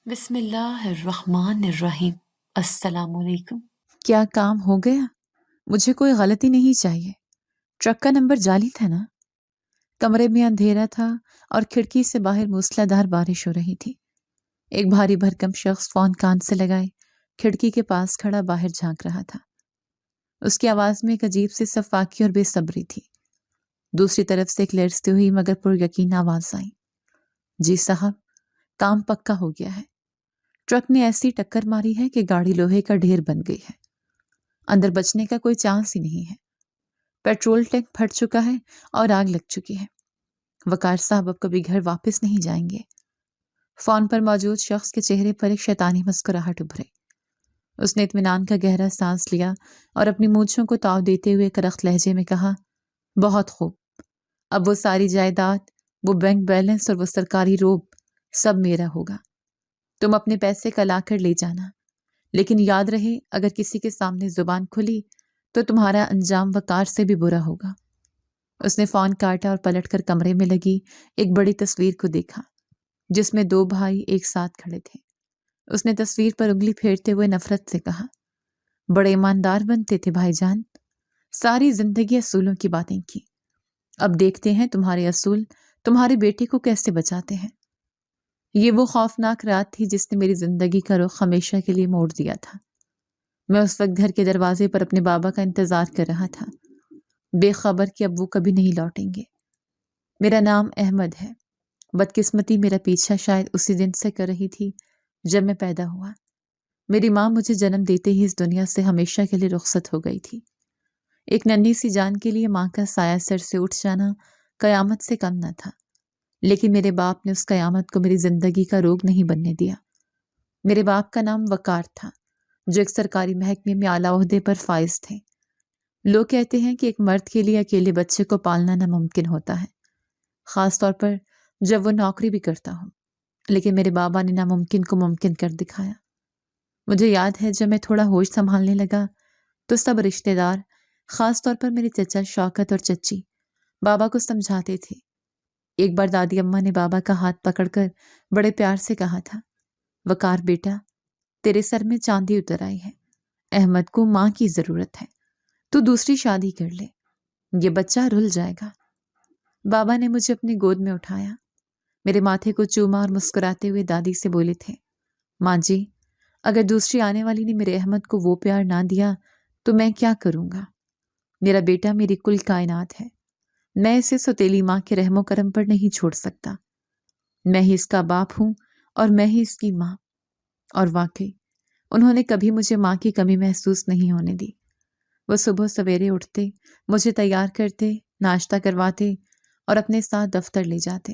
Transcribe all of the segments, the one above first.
بسم اللہ الرحمن الرحیم۔ السلام علیکم۔ کیا کام ہو گیا؟ مجھے کوئی غلطی نہیں چاہیے۔ ٹرک کا نمبر جعلی تھا نا؟ کمرے میں اندھیرا تھا اور کھڑکی سے باہر موسلادھار بارش ہو رہی تھی۔ ایک بھاری بھرکم شخص فون کان سے لگائے کھڑکی کے پاس کھڑا باہر جھانک رہا تھا۔ اس کی آواز میں ایک عجیب سی صفاقی اور بے صبری تھی۔ دوسری طرف سے ایک لرزتی ہوئی مگر پر یقین آواز آئی، جی صاحب، کام پکا ہو گیا ہے۔ ٹرک نے ایسی ٹکر ماری ہے کہ گاڑی لوہے کا ڈھیر بن گئی ہے۔ اندر بچنے کا کوئی چانس ہی نہیں ہے۔ پیٹرول ٹینک پھٹ چکا ہے اور آگ لگ چکی ہے۔ وقار صاحب اب کبھی گھر واپس نہیں جائیں گے۔ فون پر موجود شخص کے چہرے پر ایک شیطانی مسکراہٹ ابھرے۔ اس نے اطمینان کا گہرا سانس لیا اور اپنی مونچھوں کو تاؤ دیتے ہوئے کرخت لہجے میں کہا، بہت خوب، اب وہ ساری جائیداد، وہ بینک بیلنس اور وہ سرکاری روب سب میرا ہوگا۔ تم اپنے پیسے کا لا کر لے جانا، لیکن یاد رہے اگر کسی کے سامنے زبان کھلی تو تمہارا انجام وقار سے بھی برا ہوگا۔ اس نے فون کاٹا اور پلٹ کر کمرے میں لگی ایک بڑی تصویر کو دیکھا جس میں دو بھائی ایک ساتھ کھڑے تھے۔ اس نے تصویر پر انگلی پھیرتے ہوئے نفرت سے کہا، بڑے ایماندار بنتے تھے بھائی جان، ساری زندگی اصولوں کی باتیں کی، اب دیکھتے ہیں تمہارے اصول تمہارے بیٹے کو کیسے بچاتے ہیں۔ یہ وہ خوفناک رات تھی جس نے میری زندگی کا رخ ہمیشہ کے لیے موڑ دیا تھا۔ میں اس وقت گھر کے دروازے پر اپنے بابا کا انتظار کر رہا تھا، بے خبر کہ اب وہ کبھی نہیں لوٹیں گے۔ میرا نام احمد ہے۔ بدقسمتی میرا پیچھا شاید اسی دن سے کر رہی تھی جب میں پیدا ہوا۔ میری ماں مجھے جنم دیتے ہی اس دنیا سے ہمیشہ کے لیے رخصت ہو گئی تھی۔ ایک ننھی سی جان کے لیے ماں کا سایہ سر سے اٹھ جانا قیامت سے کم نہ تھا، لیکن میرے باپ نے اس قیامت کو میری زندگی کا روگ نہیں بننے دیا۔ میرے باپ کا نام وقار تھا، جو ایک سرکاری محکمے میں اعلیٰ عہدے پر فائز تھے۔ لوگ کہتے ہیں کہ ایک مرد کے لیے اکیلے بچے کو پالنا ناممکن ہوتا ہے، خاص طور پر جب وہ نوکری بھی کرتا ہو، لیکن میرے بابا نے ناممکن کو ممکن کر دکھایا۔ مجھے یاد ہے جب میں تھوڑا ہوش سنبھالنے لگا تو سب رشتہ دار، خاص طور پر میرے چچا شوکت اور چچی، بابا کو سمجھاتے تھے۔ ایک بار دادی اماں نے بابا کا ہاتھ پکڑ کر بڑے پیار سے کہا تھا، وقار بیٹا، تیرے سر میں چاندی اتر آئی ہے، احمد کو ماں کی ضرورت ہے، تو دوسری شادی کر لے، یہ بچہ رل جائے گا۔ بابا نے مجھے اپنی گود میں اٹھایا، میرے ماتھے کو چوما اور مسکراتے ہوئے دادی سے بولے تھے، ماں جی، اگر دوسری آنے والی نے میرے احمد کو وہ پیار نہ دیا تو میں کیا کروں گا؟ میرا بیٹا میری کل کائنات ہے، میں اسے سوتیلی ماں کے رحم و کرم پر نہیں چھوڑ سکتا۔ میں ہی اس کا باپ ہوں اور میں ہی اس کی ماں۔ اور واقعی انہوں نے کبھی مجھے ماں کی کمی محسوس نہیں ہونے دی۔ وہ صبح سویرے اٹھتے، مجھے تیار کرتے، ناشتہ کرواتے اور اپنے ساتھ دفتر لے جاتے۔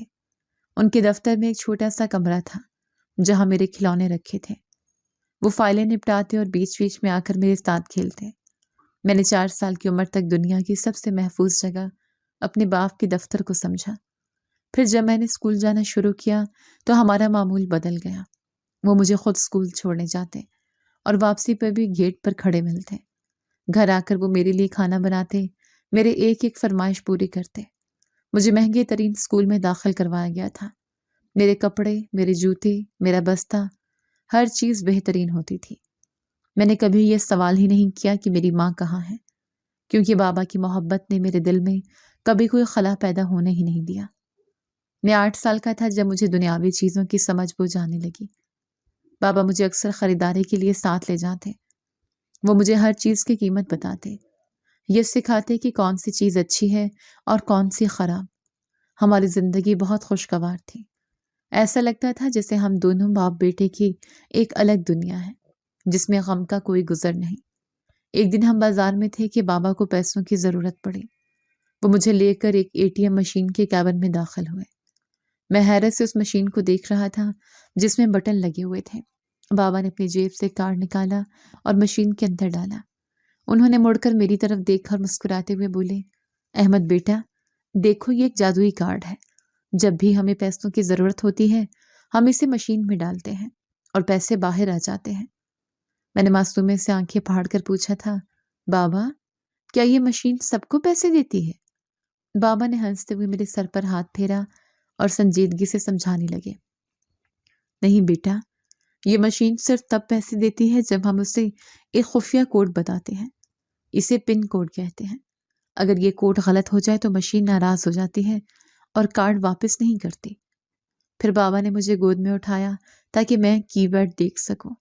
ان کے دفتر میں ایک چھوٹا سا کمرہ تھا جہاں میرے کھلونے رکھے تھے۔ وہ فائلیں نپٹاتے اور بیچ بیچ میں آ کر میرے ساتھ کھیلتے۔ میں نے 4 سال کی عمر تک دنیا کی سب سے محفوظ جگہ اپنے باپ کے دفتر کو سمجھا۔ پھر جب میں نے اسکول جانا شروع کیا تو ہمارا معمول بدل گیا۔ وہ مجھے خود اسکول چھوڑنے جاتے اور واپسی پر بھی گیٹ پر کھڑے ملتے۔ گھر آ کر وہ میرے لیے کھانا بناتے، میرے ایک ایک فرمائش پوری کرتے۔ مجھے مہنگے ترین اسکول میں داخل کروایا گیا تھا۔ میرے کپڑے، میرے جوتے، میرا بستہ، ہر چیز بہترین ہوتی تھی۔ میں نے کبھی یہ سوال ہی نہیں کیا کہ میری ماں کہاں ہے، کیونکہ بابا کی محبت نے میرے دل میں کبھی کوئی خلا پیدا ہونے ہی نہیں دیا۔ میں 8 سال کا تھا جب مجھے دنیاوی چیزوں کی سمجھ بوجھ آنے لگی۔ بابا مجھے اکثر خریداری کے لیے ساتھ لے جاتے۔ وہ مجھے ہر چیز کی قیمت بتاتے، یہ سکھاتے کہ کون سی چیز اچھی ہے اور کون سی خراب۔ ہماری زندگی بہت خوشگوار تھی۔ ایسا لگتا تھا جیسے ہم دونوں باپ بیٹے کی ایک الگ دنیا ہے جس میں غم کا کوئی گزر نہیں۔ ایک دن ہم بازار میں تھے کہ بابا کو پیسوں کی ضرورت پڑی۔ وہ مجھے لے کر ایک ATM مشین کے کیبن میں داخل ہوئے۔ میں حیرت سے اس مشین کو دیکھ رہا تھا جس میں بٹن لگے ہوئے تھے۔ بابا نے اپنی جیب سے کارڈ نکالا اور مشین کے اندر ڈالا۔ انہوں نے مڑ کر میری طرف دیکھا اور مسکراتے ہوئے بولے، احمد بیٹا، دیکھو یہ ایک جادوئی کارڈ ہے۔ جب بھی ہمیں پیسوں کی ضرورت ہوتی ہے ہم اسے مشین میں ڈالتے ہیں اور پیسے باہر آ جاتے ہیں۔ میں نے معصومے سے آنکھیں پھاڑ کر پوچھا تھا، بابا کیا یہ مشین سب کو پیسے دیتی ہے؟ بابا نے ہنستے ہوئے میرے سر پر ہاتھ پھیرا اور سنجیدگی سے سمجھانے لگے، نہیں بیٹا، یہ مشین صرف تب پیسے دیتی ہے جب ہم اسے ایک خفیہ کوڈ بتاتے ہیں۔ اسے پن کوڈ کہتے ہیں۔ اگر یہ کوڈ غلط ہو جائے تو مشین ناراض ہو جاتی ہے اور کارڈ واپس نہیں کرتی۔ پھر بابا نے مجھے گود میں اٹھایا تاکہ میں کی بورڈ دیکھ سکوں۔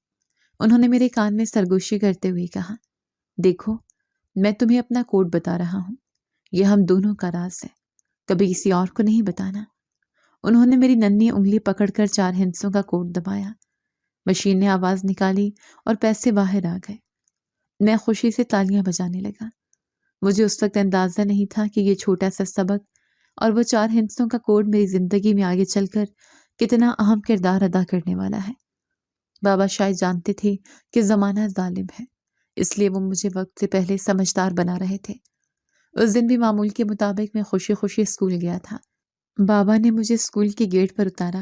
انہوں نے میرے کان میں سرگوشی کرتے ہوئے کہا، دیکھو، میں تمہیں اپنا کوڈ بتا رہا ہوں۔ یہ ہم دونوں کا راز ہے، کبھی کسی اور کو نہیں بتانا۔ انہوں نے میری ننھی انگلی پکڑ کر 4 ہندسوں کا کوڈ دبایا۔ مشین نے آواز نکالی اور پیسے باہر آ گئے۔ میں خوشی سے تالیاں بجانے لگا۔ مجھے اس وقت اندازہ نہیں تھا کہ یہ چھوٹا سا سبق اور وہ 4 ہندسوں کا کوڈ میری زندگی میں آگے چل کر کتنا اہم کردار ادا کرنے والا ہے۔ بابا شاید جانتے تھے کہ زمانہ ظالم ہے، اس لیے وہ مجھے وقت سے پہلے سمجھدار بنا رہے تھے۔ اس دن بھی معمول کے مطابق میں خوشی خوشی اسکول گیا تھا۔ بابا نے مجھے اسکول کے گیٹ پر اتارا۔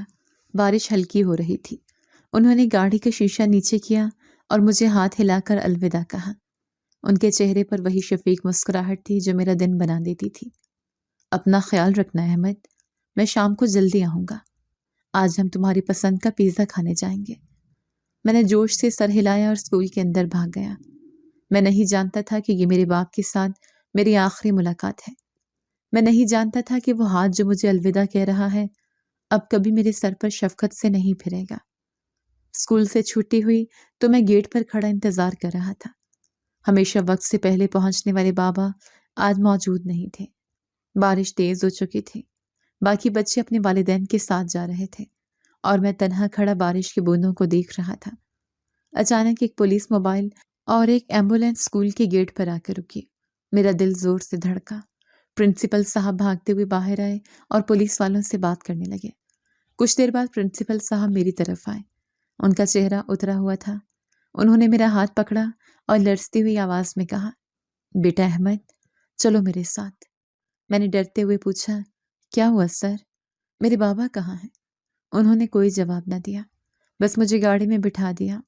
بارش ہلکی ہو رہی تھی۔ انہوں نے گاڑی کا شیشہ نیچے کیا اور مجھے ہاتھ ہلا کر الوداع کہا۔ ان کے چہرے پر وہی شفیق مسکراہٹ تھی جو میرا دن بنا دیتی تھی۔ اپنا خیال رکھنا احمد، میں شام کو جلدی آؤں گا۔ آج ہم تمہاری پسند کا پیزا کھانے جائیں گے۔ میں نے جوش سے سر ہلایا اور اسکول کے اندر بھاگ گیا۔ میں نہیں جانتا تھا کہ یہ میرے باپ کے ساتھ میری آخری ملاقات ہے۔ میں نہیں جانتا تھا کہ وہ ہاتھ جو مجھے الوداع کہہ رہا ہے اب کبھی میرے سر پر شفقت سے نہیں پھرے گا۔ اسکول سے چھٹی ہوئی تو میں گیٹ پر کھڑا انتظار کر رہا تھا۔ ہمیشہ وقت سے پہلے پہنچنے والے بابا آج موجود نہیں تھے۔ بارش تیز ہو چکی تھی۔ باقی بچے اپنے والدین کے ساتھ جا رہے تھے اور میں تنہا کھڑا بارش کی بوندوں کو دیکھ رہا تھا۔ اچانک ایک پولیس موبائل اور ایک ایمبولینس اسکول کے گیٹ پر آ کر رکی۔ میرا دل زور سے دھڑکا۔ پرنسپل صاحب بھاگتے ہوئے باہر آئے اور پولیس والوں سے بات کرنے لگے۔ کچھ دیر بعد پرنسپل صاحب میری طرف آئے۔ ان کا چہرہ اترا ہوا تھا۔ انہوں نے میرا ہاتھ پکڑا اور لرزتی ہوئی آواز میں کہا، بیٹا احمد، چلو میرے ساتھ۔ میں نے ڈرتے ہوئے پوچھا، کیا ہوا سر؟ میرے بابا کہاں ہیں؟ انہوں نے کوئی جواب نہ دیا، بس مجھے گاڑی میں بٹھا دیا۔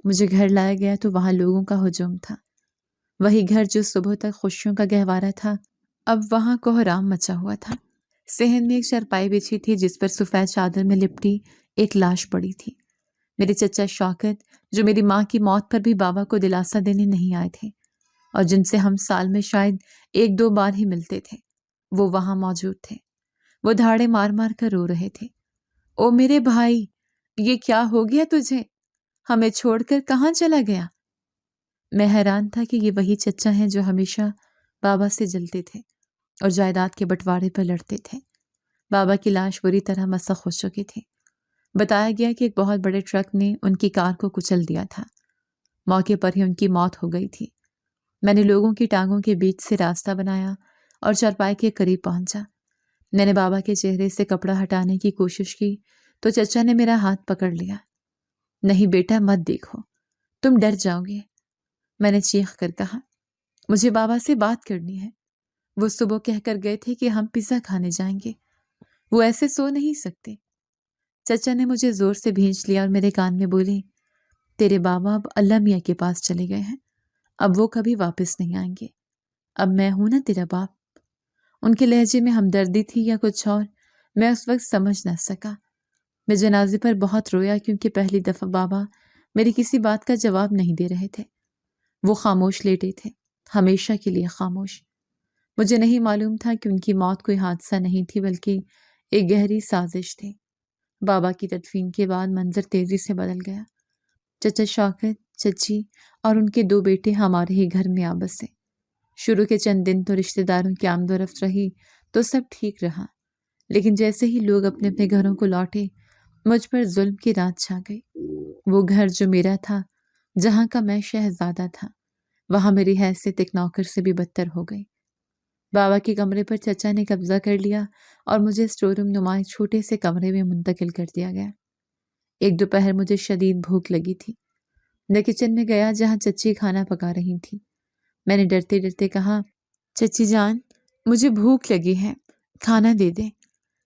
مجھے گھر لایا گیا تو وہاں لوگوں کا ہجوم تھا۔ وہی گھر جو صبح تک خوشیوں کا گہوارہ تھا، اب وہاں کوہرام مچا ہوا تھا۔ صحن میں ایک چارپائی بچھی تھی جس پر سفید چادر میں لپٹی ایک لاش پڑی تھی۔ میرے چچا شوکت، جو میری ماں کی موت پر بھی بابا کو دلاسا دینے نہیں آئے تھے اور جن سے ہم سال میں شاید 1-2 بار ہی ملتے تھے، وہ وہاں موجود تھے۔ وہ دھاڑے مار مار کر رو رہے تھے۔ او میرے بھائی، یہ کیا ہو گیا تجھے؟ ہمیں چھوڑ کر کہاں چلا گیا؟ میں حیران تھا کہ یہ وہی چچا ہیں جو ہمیشہ بابا سے جلتے تھے اور جائیداد کے بٹوارے پر لڑتے تھے۔ بابا کی لاش بری طرح مسخ ہو چکی تھی۔ بتایا گیا کہ ایک بہت بڑے ٹرک نے ان کی کار کو کچل دیا تھا۔ موقع پر ہی ان کی موت ہو گئی تھی۔ میں نے لوگوں کی ٹانگوں کے بیچ سے راستہ بنایا اور چارپائی کے قریب پہنچا۔ میں نے بابا کے چہرے سے کپڑا ہٹانے کی کوشش کی تو چچا نے میرا ہاتھ پکڑ لیا۔ نہیں بیٹا، مت دیکھو، تم ڈر جاؤ گے۔ میں نے چیخ کر کہا، مجھے بابا سے بات کرنی ہے۔ وہ صبح کہہ کر گئے تھے کہ ہم پیزا کھانے جائیں گے۔ وہ ایسے سو نہیں سکتے۔ چچا نے مجھے زور سے بھینچ لیا اور میرے کان میں بولی، تیرے بابا اب اللہ میاں کے پاس چلے گئے ہیں، اب وہ کبھی واپس نہیں آئیں گے۔ اب میں ہوں نا تیرا باپ۔ ان کے لہجے میں ہمدردی تھی یا کچھ اور، میں اس وقت سمجھ نہ سکا۔ میں جنازے پر بہت رویا کیونکہ پہلی دفعہ بابا میری کسی بات کا جواب نہیں دے رہے تھے۔ وہ خاموش لیٹے تھے، ہمیشہ کے لیے خاموش۔ مجھے نہیں معلوم تھا کہ ان کی موت کوئی حادثہ نہیں تھی بلکہ ایک گہری سازش تھی۔ بابا کی تدفین کے بعد منظر تیزی سے بدل گیا۔ چچا شوکت، چچی اور ان کے 2 بیٹے ہمارے ہی گھر میں آ بسے۔ شروع کے چند دن تو رشتہ داروں کی آمد و رفت رہی تو سب ٹھیک رہا، لیکن جیسے ہی لوگ اپنے اپنے گھروں کو لوٹے، مجھ پر ظلم کی رات چھا گئی۔ وہ گھر جو میرا تھا، جہاں کا میں شہزادہ تھا، وہاں میری حیثیت ایک نوکر سے بھی بدتر ہو گئی۔ بابا کے کمرے پر چچا نے قبضہ کر لیا اور مجھے اسٹور روم نما ایک چھوٹے سے کمرے میں منتقل کر دیا گیا۔ ایک دوپہر مجھے شدید بھوک لگی تھی۔ میں کچن میں گیا جہاں چچی کھانا پکا رہی تھی۔ میں نے ڈرتے ڈرتے کہا، چچی جان، مجھے بھوک لگی ہے، کھانا دے دیں۔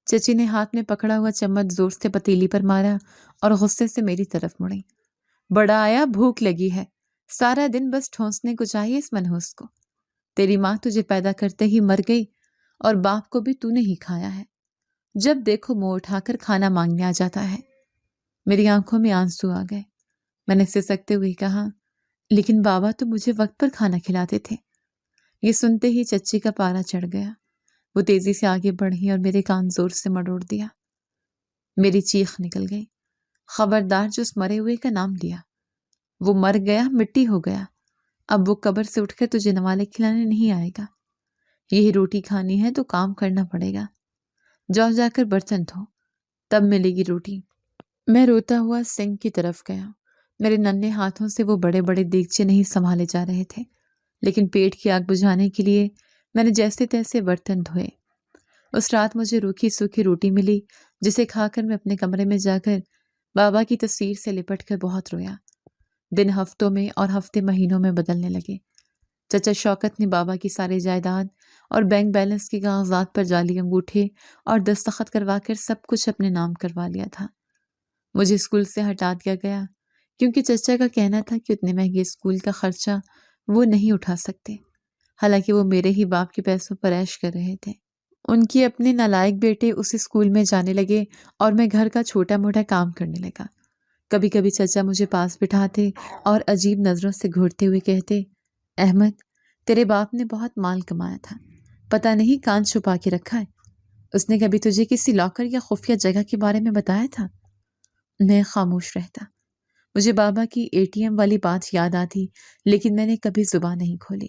چچی نے ہاتھ میں پکڑا ہوا چمچ زور سے پتیلی پر مارا اور غصے سے میری طرف مڑی۔ بڑا آیا، بھوک لگی ہے، سارا دن بس ٹھونسنے کو چاہیے اس منحوس کو۔ تیری ماں تجھے پیدا کرتے ہی مر گئی اور باپ کو بھی تو نے ہی کھایا ہے۔ جب دیکھو منہ اٹھا کر کھانا مانگنے آ جاتا ہے۔ میری آنکھوں میں آنسو آ گئے۔ میں نے سسکتے ہوئے کہا، لیکن بابا تو مجھے وقت پر کھانا کھلاتے تھے۔ یہ سنتے ہی چچی کا پارا چڑھ گیا۔ وہ تیزی سے آگے بڑھی اور میرے کان زور سے مروڑ دیا۔ میری چیخ نکل گئی۔ خبردار جو اس مرے ہوئے کا نام لیا، وہ مر گیا، مٹی ہو گیا۔ اب وہ قبر سے اٹھ کر تجھے نوالے کھلانے نہیں آئے گا۔ یہی روٹی کھانی ہے تو کام کرنا پڑے گا۔ جاؤ جا کر برتن دھو، تب ملے گی روٹی۔ میں روتا ہوا سنک کی طرف گیا۔ میرے ننھے ہاتھوں سے وہ بڑے بڑے دیگچے نہیں سنبھالے جا رہے تھے، لیکن پیٹ کی آگ بجھانے کے لیے میں نے جیسے تیسے برتن دھوئے۔ اس رات مجھے روکھی سوکھی روٹی ملی، جسے کھا کر میں اپنے کمرے میں جا کر بابا کی تصویر سے لپٹ کر بہت رویا۔ دن ہفتوں میں اور ہفتے مہینوں میں بدلنے لگے۔ چچا شوکت نے بابا کی ساری جائیداد اور بینک بیلنس کے کاغذات پر جعلی انگوٹھے اور دستخط کروا کر سب کچھ اپنے نام کروا لیا تھا۔ مجھے اسکول سے ہٹا دیا گیا، کیونکہ چچا کا کہنا تھا کہ اتنے مہنگے اسکول کا خرچہ وہ نہیں اٹھا سکتے، حالانکہ وہ میرے ہی باپ کے پیسوں پر عیش کر رہے تھے۔ ان کے اپنے نالائق بیٹے اس اسکول میں جانے لگے اور میں گھر کا چھوٹا موٹا کام کرنے لگا۔ کبھی کبھی چچا مجھے پاس بٹھاتے اور عجیب نظروں سے گھورتے ہوئے کہتے، احمد، تیرے باپ نے بہت مال کمایا تھا، پتہ نہیں کان چھپا کے رکھا ہے۔ اس نے کبھی تجھے کسی لاکر یا خفیہ جگہ کے بارے میں بتایا تھا؟ میں خاموش رہتا۔ مجھے بابا کی ATM والی بات یاد آتی، لیکن میں نے کبھی زبان نہیں کھولی۔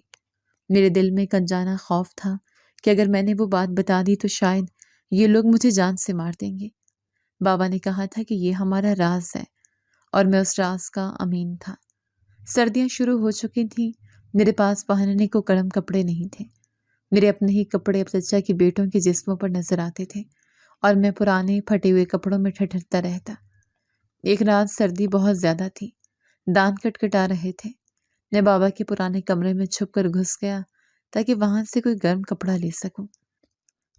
میرے دل میں ایک انجانا خوف تھا کہ اگر میں نے وہ بات بتا دی تو شاید یہ لوگ مجھے جان سے مار دیں گے۔ بابا نے کہا تھا کہ یہ ہمارا راز ہے، اور میں اس راز کا امین تھا۔ سردیاں شروع ہو چکی تھیں، میرے پاس پہننے کو گرم کپڑے نہیں تھے۔ میرے اپنے ہی کپڑے اب چچا کے بیٹوں کے جسموں پر نظر آتے تھے، اور میں پرانے پھٹے ہوئے کپڑوں میں ٹھٹھرتا رہتا۔ ایک رات سردی بہت زیادہ تھی، دانت کٹکٹا رہے تھے۔ میں بابا کے پرانے کمرے میں چھپ کر گھس گیا تاکہ وہاں سے کوئی گرم کپڑا لے سکوں۔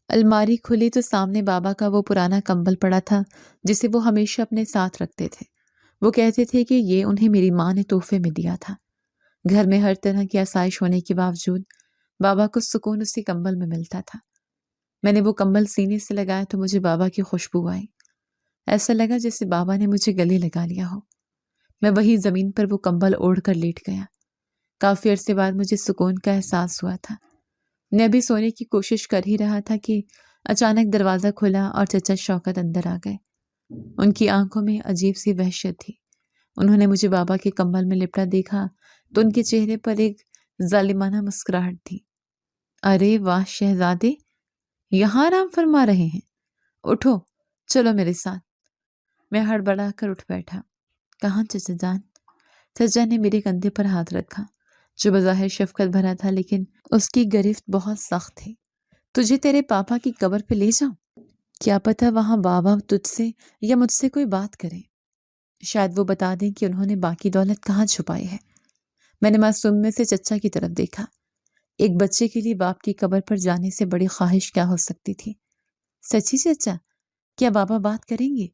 الماری کھلی تو سامنے بابا کا وہ پرانا کمبل پڑا تھا جسے وہ ہمیشہ اپنے ساتھ رکھتے تھے۔ وہ کہتے تھے کہ یہ انہیں میری ماں نے تحفے میں دیا تھا۔ گھر میں ہر طرح کی آسائش ہونے کے باوجود بابا کو سکون اسی کمبل میں ملتا تھا۔ میں نے وہ کمبل سینے سے لگایا تو مجھے بابا کی خوشبو آئی۔ ایسا لگا جیسے بابا نے مجھے گلے لگا لیا ہو۔ میں وہی زمین پر وہ کمبل اوڑھ کر لیٹ گیا۔ کافی عرصے بعد مجھے سکون کا احساس ہوا تھا۔ میں بھی سونے کی کوشش کر ہی رہا تھا کہ اچانک دروازہ کھلا اور چچا شوکت اندر آ گئے۔ ان کی آنکھوں میں عجیب سی وحشت تھی۔ انہوں نے مجھے بابا کے کمبل میں لپٹا دیکھا تو ان کے چہرے پر ایک ظالمانہ مسکراہٹ تھی۔ ارے واہ شہزادے، یہاں آرام فرما رہے ہیں؟ اٹھو، چلو میرے ساتھ۔ میں ہڑبڑا کر اٹھ بیٹھا۔ کہاں چچا جان؟ چچا نے میرے کندھے پر ہاتھ رکھا، جو بظاہر شفقت بھرا تھا لیکن اس کی گرفت بہت سخت تھی۔ تجھے تیرے پاپا کی قبر پہ لے جاؤں؟ کیا پتہ وہاں بابا تجھ سے یا مجھ سے کوئی بات کرے، شاید وہ بتا دیں کہ انہوں نے باقی دولت کہاں چھپائی ہے۔ میں نے معصوم میں سے چچا کی طرف دیکھا۔ ایک بچے کے لیے باپ کی قبر پر جانے سے بڑی خواہش کیا ہو سکتی تھی؟ سچی چچا؟ کیا بابا بات کریں گے؟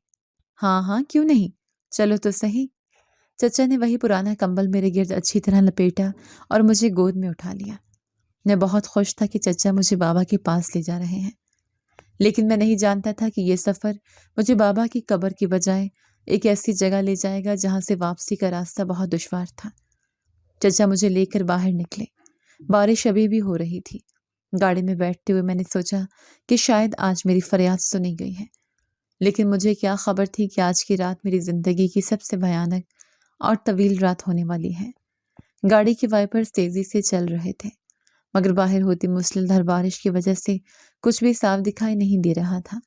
ہاں ہاں، کیوں نہیں، چلو تو صحیح۔ چچا نے وہی پرانا کمبل میرے گرد اچھی طرح لپیٹا اور مجھے گود میں اٹھا لیا۔ میں بہت خوش تھا کہ چچا مجھے بابا کے پاس لے جا رہے ہیں، لیکن میں نہیں جانتا تھا کہ یہ سفر مجھے بابا کی قبر کی بجائے ایک ایسی جگہ لے جائے گا جہاں سے واپسی کا راستہ بہت دشوار تھا۔ چچا مجھے لے کر باہر نکلے۔ بارش ابھی بھی ہو رہی تھی۔ گاڑی میں بیٹھتے ہوئے میں نے سوچا کہ شاید آج میری فریاد سنی گئی ہے، لیکن مجھے کیا خبر تھی کہ آج کی رات میری زندگی کی سب سے بھیانک اور طویل رات ہونے والی ہے۔ گاڑی کے وائپرز تیزی سے چل رہے تھے، مگر باہر ہوتی موسلادھار بارش کی وجہ سے کچھ بھی صاف دکھائی نہیں دے رہا تھا۔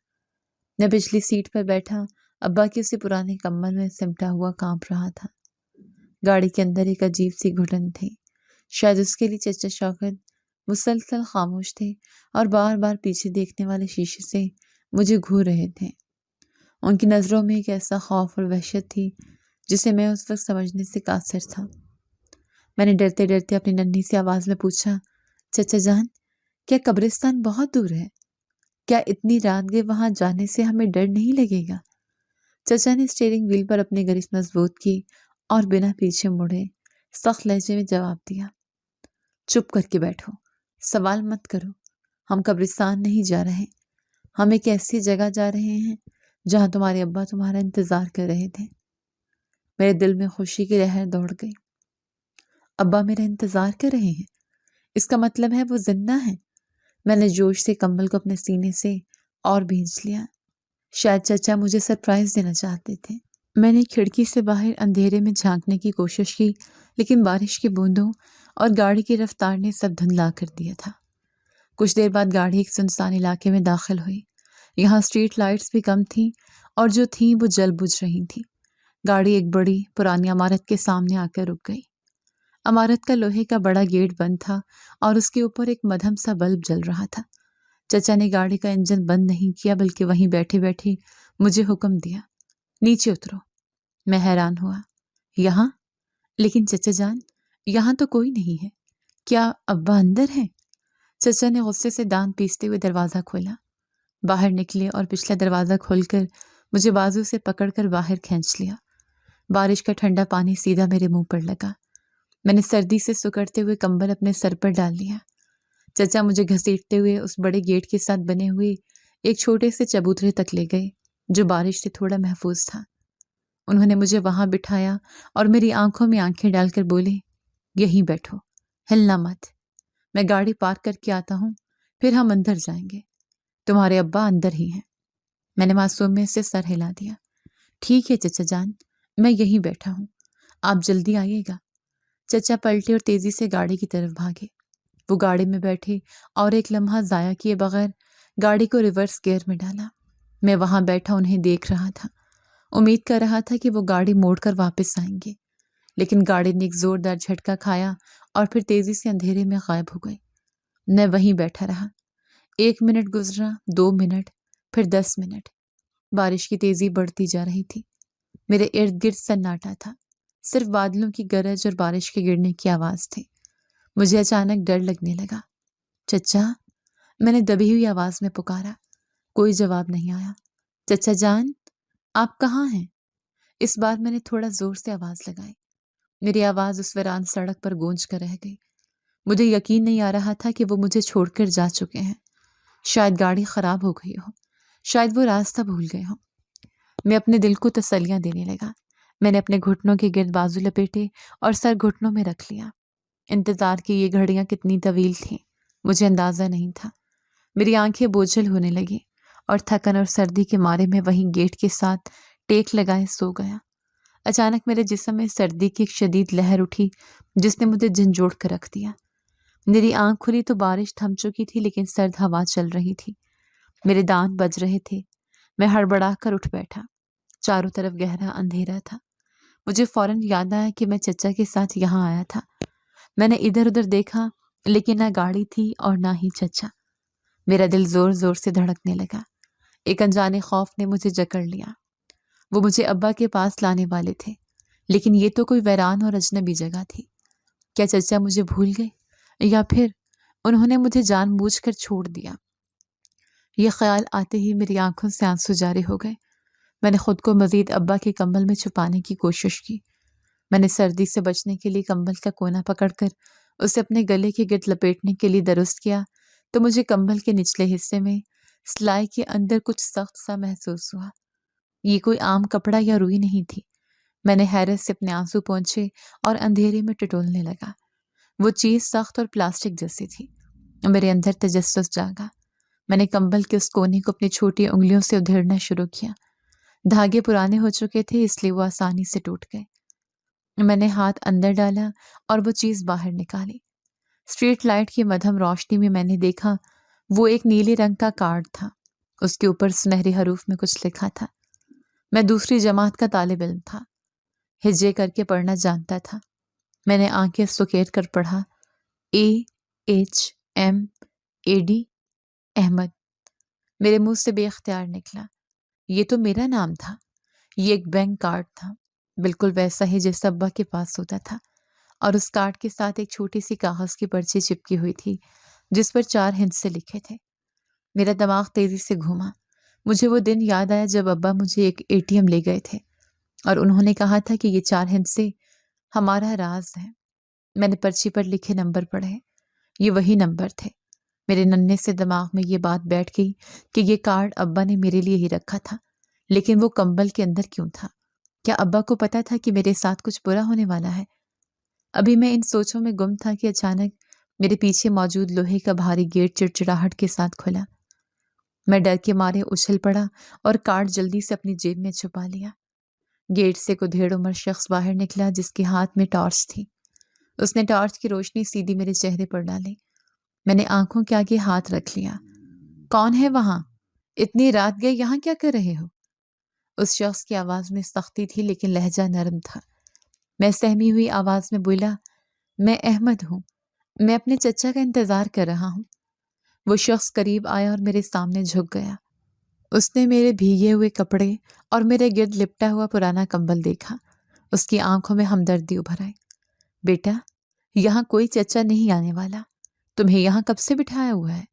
میں پچھلی سیٹ پر بیٹھا ابا کے اسے پرانے کمبل میں سمٹا ہوا کانپ رہا تھا۔ گاڑی کے اندر ایک عجیب سی گھٹن تھی، شاید اس کے لیے چچا شوکت مسلسل خاموش تھے اور بار بار پیچھے دیکھنے والے شیشے سے مجھے گھور رہے تھے۔ ان کی نظروں میں ایک ایسا خوف اور وحشت تھی جسے میں اس وقت سمجھنے سے قاصر تھا۔ میں نے ڈرتے ڈرتے اپنی ننھی سی آواز میں پوچھا، چچا جان، کیا قبرستان بہت دور ہے؟ کیا اتنی رات گئے وہاں جانے سے ہمیں ڈر نہیں لگے گا؟ چچا نے اسٹیئرنگ وہیل پر اپنی گرفت مضبوط کی اور بنا پیچھے مڑے سخت لہجے میں جواب دیا، چپ کر کے بیٹھو، سوال مت کرو۔ ہم قبرستان نہیں جا رہے، ہم ایک ایسی جگہ جا رہے ہیں جہاں تمہارے ابا تمہارا انتظار کر رہے تھے۔ میرے دل میں خوشی کی لہر دوڑ گئی۔ ابا میرا انتظار کر رہے ہیں، اس کا مطلب ہے وہ زندہ ہیں۔ میں نے جوش سے کمبل کو اپنے سینے سے اور بھینچ لیا۔ شاید چچا مجھے سرپرائز دینا چاہتے تھے۔ میں نے کھڑکی سے باہر اندھیرے میں جھانکنے کی کوشش کی، لیکن بارش کی بوندوں اور گاڑی کی رفتار نے سب دھندلا کر دیا تھا۔ کچھ دیر بعد گاڑی ایک سنسان علاقے میں داخل ہوئی۔ یہاں اسٹریٹ لائٹس بھی کم تھیں اور جو تھیں وہ جل بجھ رہی تھیں۔ گاڑی ایک بڑی پرانی عمارت کے سامنے آ کر رک گئی۔ عمارت کا لوہے کا بڑا گیٹ بند تھا اور اس کے اوپر ایک مدھم سا بلب جل رہا تھا۔ چچا نے گاڑی کا انجن بند نہیں کیا بلکہ وہیں بیٹھے بیٹھے مجھے حکم دیا، نیچے اترو۔ میں حیران ہوا، یہاں؟ لیکن چچا جان، یہاں تو کوئی نہیں ہے، کیا ابا اندر ہے؟ چچا نے غصے سے دانت پیستے ہوئے دروازہ کھولا۔ باہر نکلے اور پچھلا دروازہ کھول کر مجھے بازو سے پکڑ کر باہر کھینچ لیا۔ بارش کا ٹھنڈا پانی سیدھا میرے منہ پر لگا۔ میں نے سردی سے سکڑتے ہوئے کمبل اپنے سر پر ڈال لیا۔ چچا مجھے گھسیٹتے ہوئے اس بڑے گیٹ کے ساتھ بنے ہوئے ایک چھوٹے سے چبوترے تک لے گئے جو بارش سے تھوڑا محفوظ تھا۔ انہوں نے مجھے وہاں بٹھایا اور میری آنکھوں میں آنکھیں ڈال کر بولے، یہیں بیٹھو، ہلنا مت، میں گاڑی پارک کر کے آتا ہوں، پھر ہم اندر جائیں گے، تمہارے ابا اندر ہی ہیں۔ میں نے معصومیت سے سر ہلا دیا۔ ٹھیک ہے چچا جان، میں یہیں بیٹھا ہوں، آپ جلدی آئیے گا۔ چچا پلٹے اور تیزی سے گاڑی کی طرف بھاگے۔ وہ گاڑی میں بیٹھے اور ایک لمحہ ضائع کیے بغیر گاڑی کو ریورس گیئر میں ڈالا۔ میں وہاں بیٹھا انہیں دیکھ رہا تھا، امید کر رہا تھا کہ وہ گاڑی موڑ کر واپس آئیں گے، لیکن گاڑی نے ایک زوردار جھٹکا کھایا اور پھر تیزی سے اندھیرے میں غائب ہو گئی۔ میں وہیں بیٹھا رہا۔ 1 منٹ گزرا، 2 منٹ، پھر 10 منٹ۔ بارش کی تیزی بڑھتی جا رہی تھی۔ میرے ارد گرد سناٹا تھا، صرف بادلوں کی گرج اور بارش کے گرنے کی آواز تھی۔ مجھے اچانک ڈر لگنے لگا۔ چچا، میں نے دبی ہوئی آواز میں پکارا۔ کوئی جواب نہیں آیا۔ چچا جان، آپ کہاں ہیں؟ اس بار میں نے تھوڑا زور سے آواز لگائی۔ میری آواز اس ویران سڑک پر گونج کر رہ گئی۔ مجھے یقین نہیں آ رہا تھا کہ وہ مجھے چھوڑ کر جا چکے ہیں۔ شاید گاڑی خراب ہو گئی ہو، شاید وہ راستہ بھول گئے ہوں۔ میں اپنے دل کو تسلیاں دینے لگا۔ میں نے اپنے گھٹنوں کے گرد بازو لپیٹے اور سر گھٹنوں میں رکھ لیا۔ انتظار کی یہ گھڑیاں کتنی طویل تھیں مجھے اندازہ نہیں تھا۔ میری آنکھیں بوجھل ہونے لگیں اور تھکن اور سردی کے مارے میں وہیں گیٹ کے ساتھ ٹیک لگائے سو گیا۔ اچانک میرے جسم میں سردی کی ایک شدید لہر اٹھی جس نے مجھے جھنجھوڑ کر رکھ دیا۔ میری آنکھ کھلی تو بارش تھم چکی تھی لیکن سرد ہوا چل رہی تھی۔ میرے دانت بج رہے تھے۔ میں ہڑبڑا کر اٹھ بیٹھا۔ چاروں طرف گہرا اندھیرا تھا۔ مجھے فوراً یاد آیا کہ میں چچا کے ساتھ یہاں آیا تھا۔ میں نے ادھر ادھر دیکھا لیکن نہ گاڑی تھی اور نہ ہی چچا۔ میرا دل زور زور سے دھڑکنے لگا۔ ایک انجانے خوف نے مجھے جکڑ لیا۔ وہ مجھے ابا کے پاس لانے والے تھے، لیکن یہ تو کوئی ویران اور اجنبی جگہ تھی۔ کیا چچا مجھے بھول گئے یا پھر انہوں نے مجھے جان بوجھ کر چھوڑ دیا؟ یہ خیال آتے ہی میری آنکھوں سے آنسو جاری ہو گئے۔ میں نے خود کو مزید ابا کے کمبل میں چھپانے کی کوشش کی۔ میں نے سردی سے بچنے کے لیے کمبل کا کونا پکڑ کر اسے اپنے گلے کے گرد لپیٹنے کے لیے درست کیا تو مجھے کمبل کے نچلے حصے میں سلائی کے اندر کچھ سخت سا محسوس ہوا۔ یہ کوئی عام کپڑا یا روئی نہیں تھی۔ میں نے حیرت سے اپنے آنسو پونچھے اور اندھیرے میں ٹٹولنے لگا۔ وہ چیز سخت اور پلاسٹک جیسی تھی۔ میرے اندر تجسس جاگا۔ میں نے کمبل کے اس کونے کو اپنی چھوٹی انگلیوں سے ادھیڑنا شروع کیا۔ دھاگے پرانے ہو چکے تھے اس لیے وہ آسانی سے ٹوٹ گئے۔ میں نے ہاتھ اندر ڈالا اور وہ چیز باہر نکالی۔ اسٹریٹ لائٹ کی مدھم روشنی میں نے دیکھا وہ ایک نیلے رنگ کا کارڈ تھا۔ اس کے اوپر سنہرے حروف میں کچھ لکھا تھا۔ میں دوسری جماعت کا طالب علم تھا، ہجے کر کے پڑھنا جانتا تھا۔ میں نے آنکھیں سکیت کر پڑھا، AHMAD، احمد۔ میرے منہ سے بے اختیار نکلا، یہ تو میرا نام تھا۔ یہ ایک بینک کارڈ تھا، بالکل ویسا ہی جیسا ابا کے پاس ہوتا تھا، اور اس کارڈ کے ساتھ ایک چھوٹی سی کاغذ کی پرچی چپکی ہوئی تھی جس پر 4 ہندسے لکھے تھے۔ میرا دماغ تیزی سے گھوما۔ مجھے وہ دن یاد آیا جب ابا مجھے ایک ATM لے گئے تھے اور انہوں نے کہا تھا کہ یہ 4 ہندسے ہمارا راز ہے۔ میں نے پرچی پر لکھے نمبر پڑھے، یہ وہی نمبر تھے۔ میرے ننھے سے دماغ میں یہ بات بیٹھ گئی کہ یہ کارڈ ابا نے میرے لیے ہی رکھا تھا، لیکن وہ کمبل کے اندر کیوں تھا؟ کیا ابا کو پتا تھا کہ میرے ساتھ کچھ برا ہونے والا ہے؟ ابھی میں ان سوچوں میں گم تھا کہ اچانک میرے پیچھے موجود لوہے کا بھاری گیٹ چڑچڑاہٹ کے ساتھ کھلا۔ میں ڈر کے مارے اچھل پڑا اور کارڈ جلدی سے اپنی جیب میں چھپا لیا۔ گیٹ سے کوئی دھیڑ عمر شخص باہر نکلا جس کے ہاتھ میں ٹارچ تھی۔ اس نے ٹارچ کی روشنی سیدھی میرے چہرے پر ڈالی۔ میں نے آنکھوں کے آگے ہاتھ رکھ لیا۔ کون ہے وہاں؟ اتنی رات گئے یہاں کیا کر رہے ہو؟ اس شخص کی آواز میں سختی تھی لیکن لہجہ نرم تھا۔ میں سہمی ہوئی آواز میں بولا، میں احمد ہوں، میں اپنے چچا کا انتظار کر رہا ہوں۔ وہ شخص قریب آیا اور میرے سامنے جھک گیا۔ اس نے میرے بھیگے ہوئے کپڑے اور میرے گرد لپٹا ہوا پرانا کمبل دیکھا۔ اس کی آنکھوں میں ہمدردی ابھر آئی۔ بیٹا، یہاں کوئی چچا نہیں آنے والا، تمہیں یہاں کب سے بٹھایا ہوا ہے؟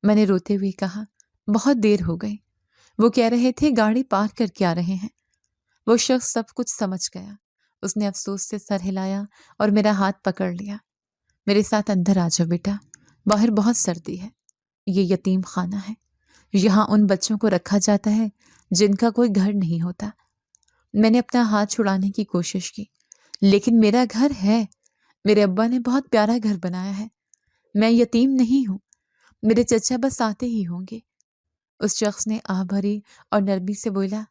میں نے روتے ہوئے کہا، بہت دیر ہو گئی۔ وہ کہہ رہے تھے گاڑی پارک کر کے آ رہے ہیں۔ وہ شخص سب کچھ سمجھ گیا۔ اس نے افسوس سے سر ہلایا اور میرا ہاتھ پکڑ لیا۔ میرے ساتھ اندر آ جاؤ بیٹا، باہر بہت سردی ہے۔ یہ یتیم خانہ ہے، یہاں ان بچوں کو رکھا جاتا ہے جن کا کوئی گھر نہیں ہوتا۔ میں نے اپنا ہاتھ چھڑانے کی کوشش کی، لیکن میرا گھر ہے، میرے ابا نے بہت پیارا گھر بنایا ہے، میں یتیم نہیں ہوں، میرے چچا بس آتے ہی ہوں گے۔ اس شخص نے آہ بھری اور نرمی سے بولا،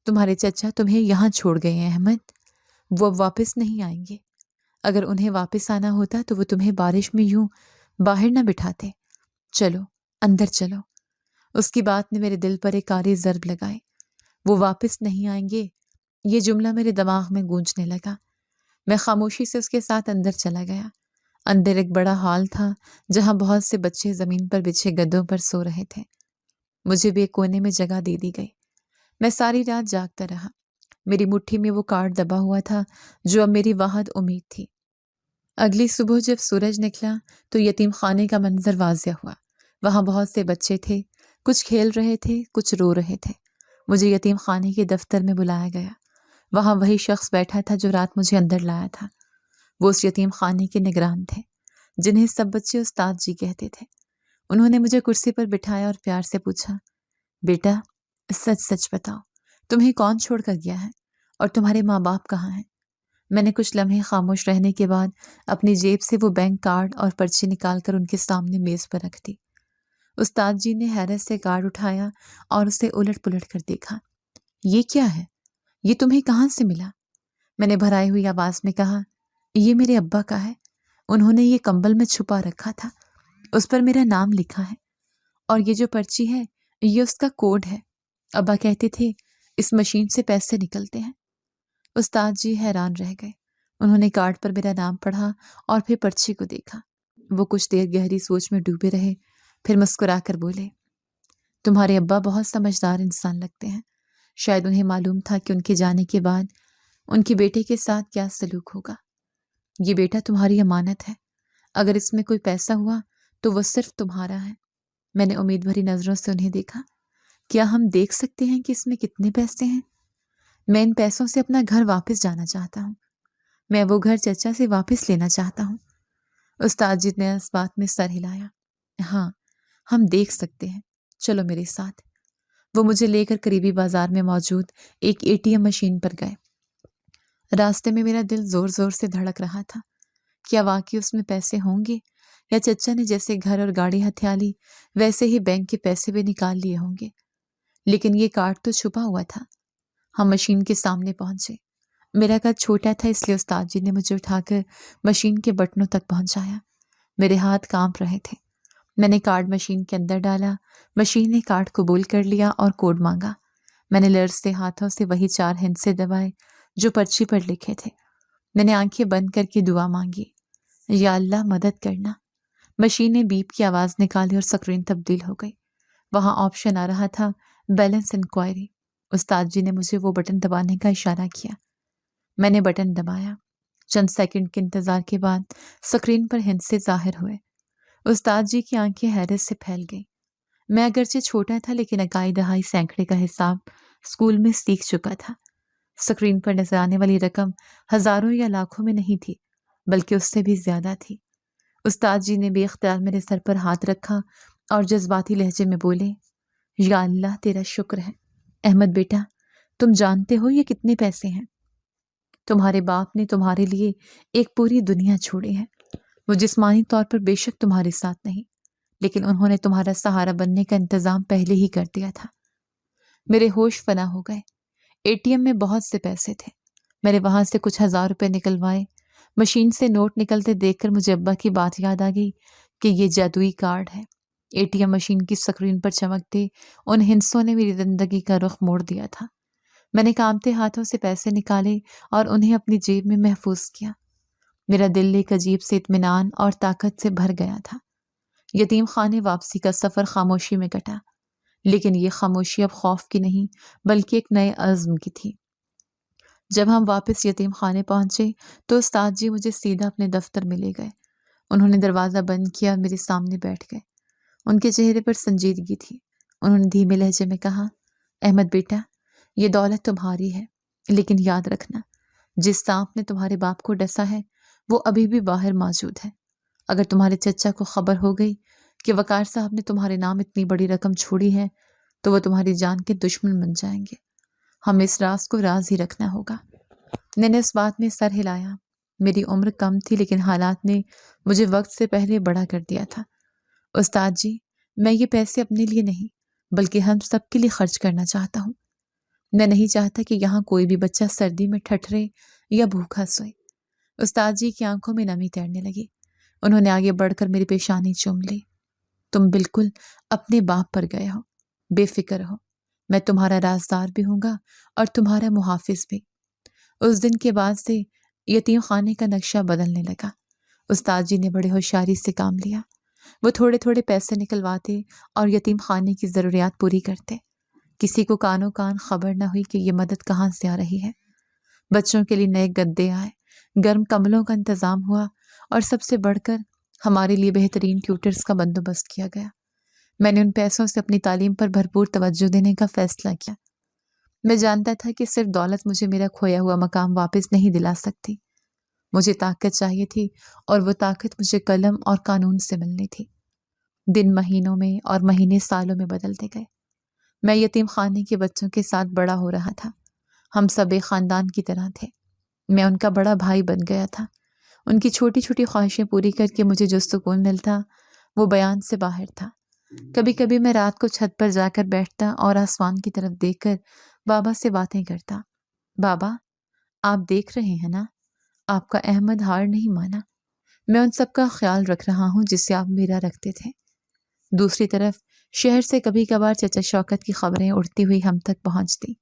تمہارے چچا تمہیں یہاں چھوڑ گئے ہیں احمد، وہ اب واپس نہیں آئیں گے۔ اگر انہیں واپس آنا ہوتا تو وہ تمہیں بارش میں یوں باہر نہ بٹھاتے۔ چلو اندر چلو۔ اس کی بات نے میرے دل پر ایک آری ضرب لگائی۔ وہ واپس نہیں آئیں گے، یہ جملہ میرے دماغ میں گونجنے لگا۔ میں خاموشی سے اس کے ساتھ اندر چلا گیا۔ اندر ایک بڑا ہال تھا جہاں بہت سے بچے زمین پر بچھے گدوں پر سو رہے تھے۔ مجھے بھی ایک کونے میں جگہ دے دی گئی۔ میں ساری رات جاگتا رہا۔ میری مٹھی میں وہ کارڈ دبا ہوا تھا جو اب میری واحد امید تھی۔ اگلی صبح جب سورج نکلا تو یتیم خانے کا منظر واضح ہوا۔ وہاں بہت سے بچے تھے، کچھ کھیل رہے تھے، کچھ رو رہے تھے۔ مجھے یتیم خانے کے دفتر میں بلایا گیا۔ وہاں وہی شخص بیٹھا تھا جو رات مجھے اندر لایا تھا۔ وہ اس یتیم خانے کے نگران تھے جنہیں سب بچے استاد جی کہتے تھے۔ انہوں نے مجھے کرسی پر بٹھایا اور پیار سے پوچھا، بیٹا سچ سچ بتاؤ، تمہیں کون چھوڑ کر گیا ہے اور تمہارے ماں باپ کہاں ہیں؟ میں نے کچھ لمحے خاموش رہنے کے بعد اپنی جیب سے وہ بینک کارڈ اور پرچی نکال کر ان کے سامنے میز پر رکھ دی۔ استاد جی نے حیرت سے کارڈ اٹھایا اور اسے الٹ پلٹ کر دیکھا۔ یہ کیا ہے؟ یہ تمہیں کہاں سے ملا؟ میں نے بھرائی ہوئی آواز میں کہا، یہ میرے ابا کا ہے، انہوں نے یہ کمبل میں چھپا رکھا تھا، اس پر میرا نام لکھا ہے، اور یہ جو پرچی ہے یہ اس کا کوڈ ہے۔ ابا کہتے تھے اس مشین سے پیسے نکلتے ہیں۔ استاد جی حیران رہ گئے۔ انہوں نے کارڈ پر میرا نام پڑھا اور پھر پرچی کو دیکھا۔ وہ کچھ دیر گہری سوچ میں ڈوبے رہے، پھر مسکرا کر بولے، تمہارے ابا بہت سمجھدار انسان لگتے ہیں، شاید انہیں معلوم تھا کہ ان کے جانے کے بعد ان کے بیٹے کے ساتھ کیا سلوک ہوگا۔ یہ بیٹا تمہاری امانت ہے، اگر اس میں کوئی پیسہ ہوا تو وہ صرف تمہارا ہے۔ میں نے امید بھری نظروں سے انہیں دیکھا۔ کیا ہم دیکھ سکتے ہیں کہ اس میں کتنے پیسے ہیں؟ میں ان پیسوں سے اپنا گھر واپس جانا چاہتا ہوں، میں وہ گھر چچا سے واپس لینا چاہتا ہوں۔ استاد جی نے اس بات میں سر ہلایا۔ ہاں ہم دیکھ سکتے ہیں، چلو میرے ساتھ۔ وہ مجھے لے کر قریبی بازار میں موجود ایک ATM مشین پر گئے۔ راستے میں میرا دل زور زور سے دھڑک رہا تھا۔ کیا واقعی اس میں پیسے ہوں گے، یا چچا نے جیسے گھر اور گاڑی ہتھیا لی ویسے ہی بینک کے پیسے بھی نکال لیے ہوں گے؟ لیکن یہ کارڈ تو چھپا ہوا تھا۔ ہم مشین کے سامنے پہنچے۔ میرا قد چھوٹا تھا اس لیے استاد جی نے مجھے اٹھا کر مشین کے بٹنوں تک پہنچایا۔ میرے ہاتھ کانپ رہے تھے۔ میں نے کارڈ مشین کے اندر ڈالا، مشین نے کارڈ قبول کر لیا اور کوڈ مانگا۔ میں نے لرزتے ہاتھوں سے وہی 4 ہندسے دبائے جو پرچی پر لکھے تھے۔ میں نے آنکھیں بند کر کے دعا مانگی، یا اللہ مدد کرنا۔ مشین نے بیپ کی آواز نکالی اور سکرین تبدیل ہو گئی۔ وہاں آپشن آ رہا تھا بیلنس انکوائری۔ استاد جی نے مجھے وہ بٹن دبانے کا اشارہ کیا۔ میں نے بٹن دبایا۔ چند سیکنڈ کے انتظار کے بعد سکرین پر ہندسے ظاہر ہوئے۔ استاد جی کی آنکھیں حیرت سے پھیل گئیں۔ میں اگرچہ چھوٹا تھا لیکن اکائی دہائی سینکڑے کا حساب اسکول میں سیکھ چکا تھا۔ سکرین پر نظر آنے والی رقم ہزاروں یا لاکھوں میں نہیں تھی، بلکہ اس سے بھی زیادہ تھی۔ استاد جی نے بے اختیار میرے سر پر ہاتھ رکھا اور جذباتی لہجے میں بولے، یا اللہ تیرا شکر ہے احمد بیٹا، تم جانتے ہو یہ کتنے پیسے ہیں؟ تمہارے باپ نے تمہارے لیے ایک پوری دنیا چھوڑی ہے۔ وہ جسمانی طور پر بے شک تمہارے ساتھ نہیں، لیکن انہوں نے تمہارا سہارا بننے کا انتظام پہلے ہی کر دیا تھا۔ میرے ہوش فنا ہو گئے۔ ATM میں بہت سے پیسے تھے۔ میں نے وہاں سے کچھ 1000 روپے نکلوائے۔ مشین سے نوٹ نکلتے دیکھ کر مجھے ابا کی بات یاد آ گئی کہ یہ جادوئی کارڈ ہے۔ ATM مشین کی سکرین پر چمکتے ان ہندسوں نے میری زندگی کا رخ موڑ دیا تھا۔ میں نے کانپتے ہاتھوں سے پیسے نکالے اور انہیں اپنی جیب میں محفوظ کیا۔ میرا دل ایک عجیب سے اطمینان اور طاقت سے بھر گیا تھا۔ یتیم خانے واپسی کا سفر خاموشی میں کٹا، لیکن یہ خاموشی اب خوف کی نہیں بلکہ ایک نئے عزم کی تھی۔ جب ہم واپس یتیم خانے پہنچے تو استاد جی مجھے سیدھا اپنے دفتر میں لے گئے۔ انہوں نے دروازہ بند کیا اور میرے سامنے بیٹھ گئے۔ ان کے چہرے پر سنجیدگی تھی۔ انہوں نے دھیمے لہجے میں کہا، احمد بیٹا، یہ دولت تمہاری ہے، لیکن یاد رکھنا جس سانپ نے تمہارے باپ کو ڈسا ہے وہ ابھی بھی باہر موجود ہے۔ اگر تمہارے چچا کو خبر ہو گئی کہ وقار صاحب نے تمہارے نام اتنی بڑی رقم چھوڑی ہے تو وہ تمہاری جان کے دشمن بن جائیں گے۔ ہمیں اس راز کو راز ہی رکھنا ہوگا۔ میں نے اس بات میں سر ہلایا۔ میری عمر کم تھی لیکن حالات نے مجھے وقت سے پہلے بڑا کر دیا تھا۔ استاد جی، میں یہ پیسے اپنے لیے نہیں بلکہ ہم سب کے لیے خرچ کرنا چاہتا ہوں۔ میں نہیں چاہتا کہ یہاں کوئی بھی بچہ سردی میں ٹھٹھرے یا بھوکا سوئے۔ استاد جی کی آنکھوں میں نمی تیرنے لگی۔ انہوں نے آگے بڑھ کر میری پیشانی چوم لی۔ تم بالکل اپنے باپ پر گئے ہو، بے فکر ہو۔ میں تمہارا رازدار بھی ہوں گا اور تمہارا محافظ بھی۔ اس دن کے بعد سے یتیم خانے کا نقشہ بدلنے لگا۔ استاد جی نے بڑے ہوشیاری سے کام لیا۔ وہ تھوڑے تھوڑے پیسے نکلواتے اور یتیم خانے کی ضروریات پوری کرتے۔ کسی کو کانوں کان خبر نہ ہوئی کہ یہ مدد کہاں سے آ رہی ہے۔ بچوں کے لیے نئے گدے آئے، گرم کملوں کا انتظام ہوا اور سب سے بڑھ کر ہمارے لیے بہترین ٹیوٹرز کا بندوبست کیا گیا۔ میں نے ان پیسوں سے اپنی تعلیم پر بھرپور توجہ دینے کا فیصلہ کیا۔ میں جانتا تھا کہ صرف دولت مجھے میرا کھویا ہوا مقام واپس نہیں دلا سکتی۔ مجھے طاقت چاہیے تھی اور وہ طاقت مجھے قلم اور قانون سے ملنی تھی۔ دن مہینوں میں اور مہینے سالوں میں بدلتے گئے۔ میں یتیم خانے کے بچوں کے ساتھ بڑا ہو رہا تھا۔ ہم سب ایک خاندان کی طرح تھے۔ میں ان کا بڑا بھائی بن گیا تھا۔ ان کی چھوٹی چھوٹی خواہشیں پوری کر کے مجھے جو سکون ملتا وہ بیان سے باہر تھا۔ کبھی کبھی میں رات کو چھت پر جا کر بیٹھتا اور آسمان کی طرف دیکھ کر بابا سے باتیں کرتا۔ بابا، آپ دیکھ رہے ہیں نا، آپ کا احمد ہار نہیں مانا۔ میں ان سب کا خیال رکھ رہا ہوں جس سے آپ میرا رکھتے تھے۔ دوسری طرف شہر سے کبھی کبھار چچا شوکت کی خبریں اڑتی ہوئی ہم تک پہنچتی۔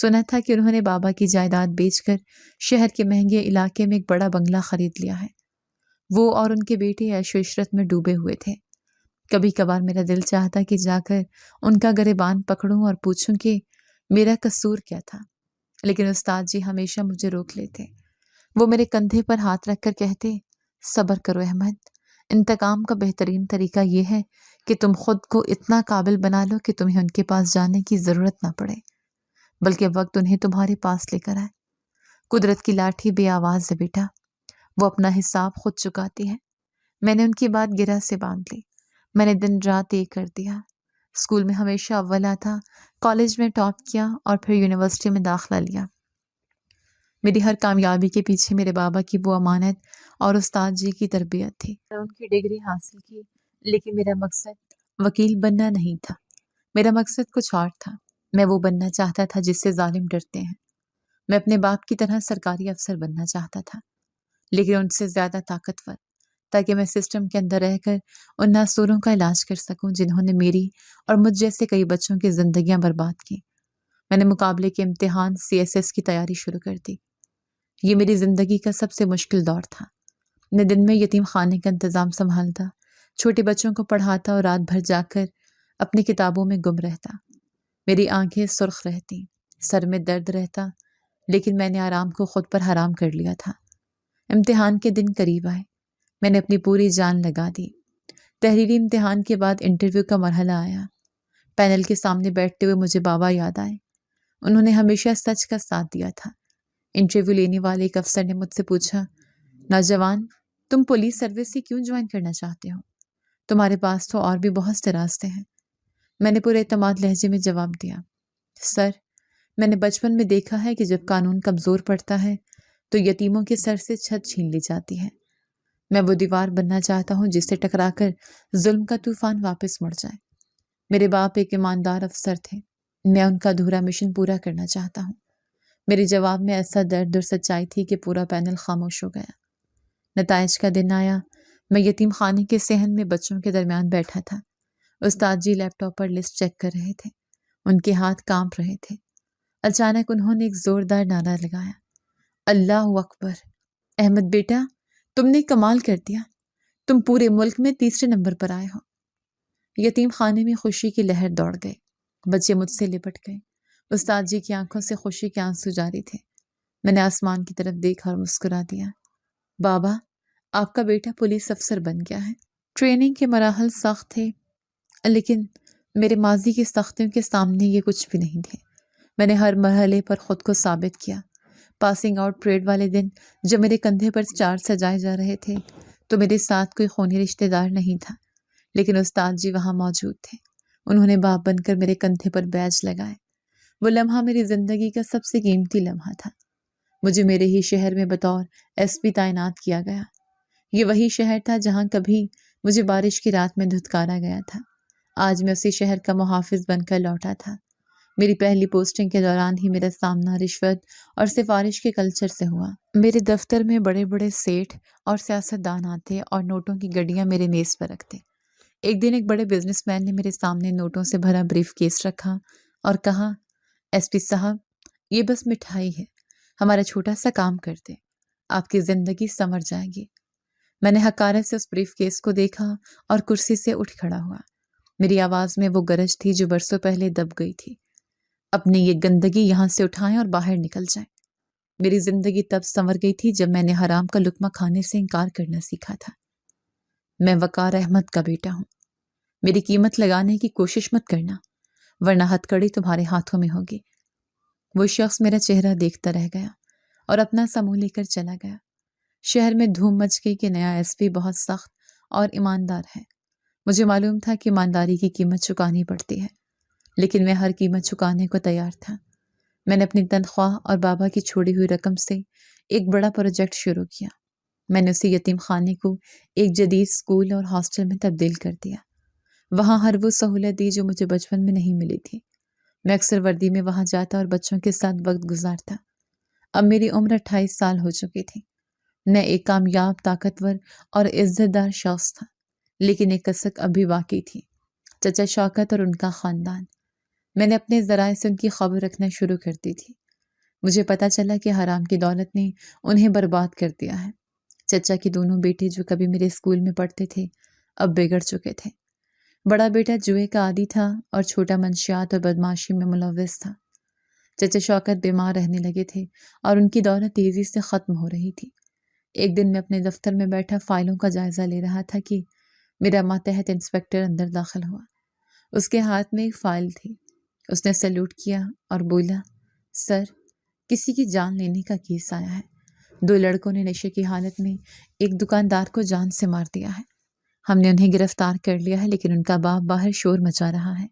سنا تھا کہ انہوں نے بابا کی جائیداد بیچ کر شہر کے مہنگے علاقے میں ایک بڑا بنگلہ خرید لیا ہے۔ وہ اور ان کے بیٹے عیش و عشرت میں ڈوبے ہوئے تھے۔ کبھی کبھار میرا دل چاہتا کہ جا کر ان کا گریبان پکڑوں اور پوچھوں کہ میرا قصور کیا تھا، لیکن استاد جی ہمیشہ مجھے روک لیتے۔ وہ میرے کندھے پر ہاتھ رکھ کر کہتے، صبر کرو احمد، انتقام کا بہترین طریقہ یہ ہے کہ تم خود کو اتنا قابل بنا لو کہ تمہیں ان کے پاس جانے کی ضرورت نہ پڑے، بلکہ وقت انہیں تمہارے پاس لے کر آئے۔ قدرت کی لاٹھی بے آواز ہے بیٹا، وہ اپنا حساب خود چکاتی ہے۔ میں نے ان کی بات گرہ سے باندھ لی۔ میں نے دن رات ایک کر دیا۔ اسکول میں ہمیشہ اول آتا، کالج میں ٹاپ کیا اور پھر یونیورسٹی میں داخلہ لیا۔ میری ہر کامیابی کے پیچھے میرے بابا کی وہ امانت اور استاد جی کی تربیت تھی۔ میں نے ان کی ڈگری حاصل کی، لیکن میرا مقصد وکیل بننا نہیں تھا۔ میرا مقصد کچھ اور تھا۔ میں وہ بننا چاہتا تھا جس سے ظالم ڈرتے ہیں۔ میں اپنے باپ کی طرح سرکاری افسر بننا چاہتا تھا، لیکن ان سے زیادہ طاقتور، تاکہ میں سسٹم کے اندر رہ کر ان ناسوروں کا علاج کر سکوں جنہوں نے میری اور مجھ جیسے کئی بچوں کی زندگیاں برباد کی۔ میں نے مقابلے کے امتحان CSS کی تیاری شروع کر دی۔ یہ میری زندگی کا سب سے مشکل دور تھا۔ میں دن میں یتیم خانے کا انتظام سنبھالتا، چھوٹے بچوں کو پڑھاتا اور رات بھر جا کر اپنی کتابوں میں گم رہتا۔ میری آنکھیں سرخ رہتی، سر میں درد رہتا، لیکن میں نے آرام کو خود پر حرام کر لیا تھا۔ امتحان کے دن قریب آئے۔ میں نے اپنی پوری جان لگا دی۔ تحریری امتحان کے بعد انٹرویو کا مرحلہ آیا۔ پینل کے سامنے بیٹھتے ہوئے مجھے بابا یاد آئے۔ انہوں نے ہمیشہ سچ کا ساتھ دیا تھا۔ انٹرویو لینے والے ایک افسر نے مجھ سے پوچھا، نوجوان، تم پولیس سروس سے کیوں جوائن کرنا چاہتے ہو؟ تمہارے پاس تو اور بھی بہت سے راستے ہیں۔ میں نے پورے اعتماد لہجے میں جواب دیا، سر، میں نے بچپن میں دیکھا ہے کہ جب قانون کمزور پڑتا ہے تو یتیموں کے سر سے چھت چھین لی جاتی ہے۔ میں وہ دیوار بننا چاہتا ہوں جس سے ٹکرا کر ظلم کا طوفان واپس مڑ جائے۔ میرے باپ ایک ایماندار افسر تھے، میں ان کا ادھورا مشن پورا کرنا چاہتا ہوں۔ میرے جواب میں ایسا درد اور سچائی تھی کہ پورا پینل خاموش ہو گیا۔ نتائج کا دن آیا، میں یتیم خانے کے صحن میں بچوں کے درمیان بیٹھا تھا۔ استاد جی لیپ ٹاپ پر لسٹ چیک کر رہے تھے، ان کے ہاتھ کانپ رہے تھے۔ اچانک انہوں نے ایک زوردار نعرہ لگایا، اللہ اکبر! احمد بیٹا، تم نے کمال کر دیا، تم پورے ملک میں تیسرے نمبر پر آئے ہو۔ یتیم خانے میں خوشی کی لہر دوڑ گئی، بچے مجھ سے لپٹ گئے۔ استاد جی کی آنکھوں سے خوشی کے آنسو جاری تھے۔ میں نے آسمان کی طرف دیکھا اور مسکرا دیا۔ بابا، آپ کا بیٹا پولیس افسر بن گیا ہے۔ ٹریننگ کے مراحل سخت تھے، لیکن میرے ماضی کی سختیوں کے سامنے یہ کچھ بھی نہیں تھے۔ میں نے ہر مرحلے پر خود کو ثابت کیا۔ پاسنگ آؤٹ پریڈ والے دن جب میرے کندھے پر اسٹار سجائے جا رہے تھے تو میرے ساتھ کوئی خونی رشتہ دار نہیں تھا، لیکن استاد جی وہاں موجود تھے۔ انہوں نے باپ بن کر میرے کندھے پر بیج لگائے۔ وہ لمحہ میری زندگی کا سب سے قیمتی لمحہ تھا۔ مجھے میرے ہی شہر میں بطور ایس پی تعینات کیا گیا۔ یہ وہی شہر تھا جہاں کبھی مجھے بارش کی رات میں دھتکارا گیا تھا۔ آج میں اسی شہر کا محافظ بن کر لوٹا تھا۔ میری پہلی پوسٹنگ کے دوران ہی میرا سامنا رشوت اور سفارش کے کلچر سے ہوا۔ میرے دفتر میں بڑے بڑے سیٹھ اور سیاستدان آتے اور نوٹوں کی گڈیاں میرے میز پر رکھتے۔ ایک دن ایک بڑے بزنس مین نے میرے سامنے نوٹوں سے بھرا بریف کیس رکھا اور کہا، ایس پی صاحب، یہ بس مٹھائی ہے، ہمارا چھوٹا سا کام کرتے، آپ کی زندگی سنور جائے گی۔ میں نے حقارت سے اس بریف کیس کو دیکھا اور کرسی سے اٹھ کھڑا ہوا۔ میری آواز میں وہ گرج تھی جو برسوں پہلے دب گئی تھی۔ اپنی یہ گندگی یہاں سے اٹھائیں اور باہر نکل جائیں۔ میری زندگی تب سنور گئی تھی جب میں نے حرام کا لقمہ کھانے سے انکار کرنا سیکھا تھا۔ میں وقار احمد کا بیٹا ہوں۔ میری قیمت لگانے کی کوشش مت کرنا، ورنہ ہتھ کڑی تمہارے ہاتھوں میں ہوگی۔ وہ شخص میرا چہرہ دیکھتا رہ گیا اور اپنا ساموں لے کر چلا گیا۔ شہر میں دھوم مچ گئی کہ نیا ایس پی بہت سخت اور ایماندار ہے۔ مجھے معلوم تھا کہ ایمانداری کی قیمت چکانی پڑتی ہے، لیکن میں ہر قیمت چکانے کو تیار تھا۔ میں نے اپنی تنخواہ اور بابا کی چھوڑی ہوئی رقم سے ایک بڑا پروجیکٹ شروع کیا۔ میں نے اسی یتیم خانے کو ایک جدید اسکول اور ہاسٹل میں تبدیل کر دیا۔ وہاں ہر وہ سہولت دی جو مجھے بچپن میں نہیں ملی تھی۔ میں اکثر وردی میں وہاں جاتا اور بچوں کے ساتھ وقت گزارتا۔ اب میری عمر 28 سال ہو چکی تھی۔ میں ایک کامیاب، طاقتور اور عزت دار شخص تھا، لیکن ایک کسک اب بھی باقی تھی، چچا شوکت اور ان کا خاندان۔ میں نے اپنے ذرائع سے ان کی خبر رکھنا شروع کر دی تھی۔ مجھے پتا چلا کہ حرام کی دولت نے انہیں برباد کر دیا ہے۔ چچا کے دونوں بیٹے جو کبھی میرے اسکول میں پڑھتے تھے اب بگڑ چکے تھے۔ بڑا بیٹا جوئے کا عادی تھا اور چھوٹا منشیات اور بدماشی میں ملوث تھا۔ چچا شوکت بیمار رہنے لگے تھے اور ان کی دولت تیزی سے ختم ہو رہی تھی۔ ایک دن میں اپنے دفتر میں بیٹھا فائلوں کا جائزہ لے رہا تھا کہ میرا ماتحت انسپکٹر اندر داخل ہوا۔ اس کے ہاتھ میں ایک فائل تھی۔ اس نے سیلوٹ کیا اور بولا، سر، کسی کی جان لینے کا کیس آیا ہے۔ 2 لڑکوں نے نشے کی حالت میں ایک دکاندار کو جان سے مار دیا ہے۔ ہم نے انہیں گرفتار کر لیا ہے، لیکن ان کا باپ باہر شور مچا رہا ہے۔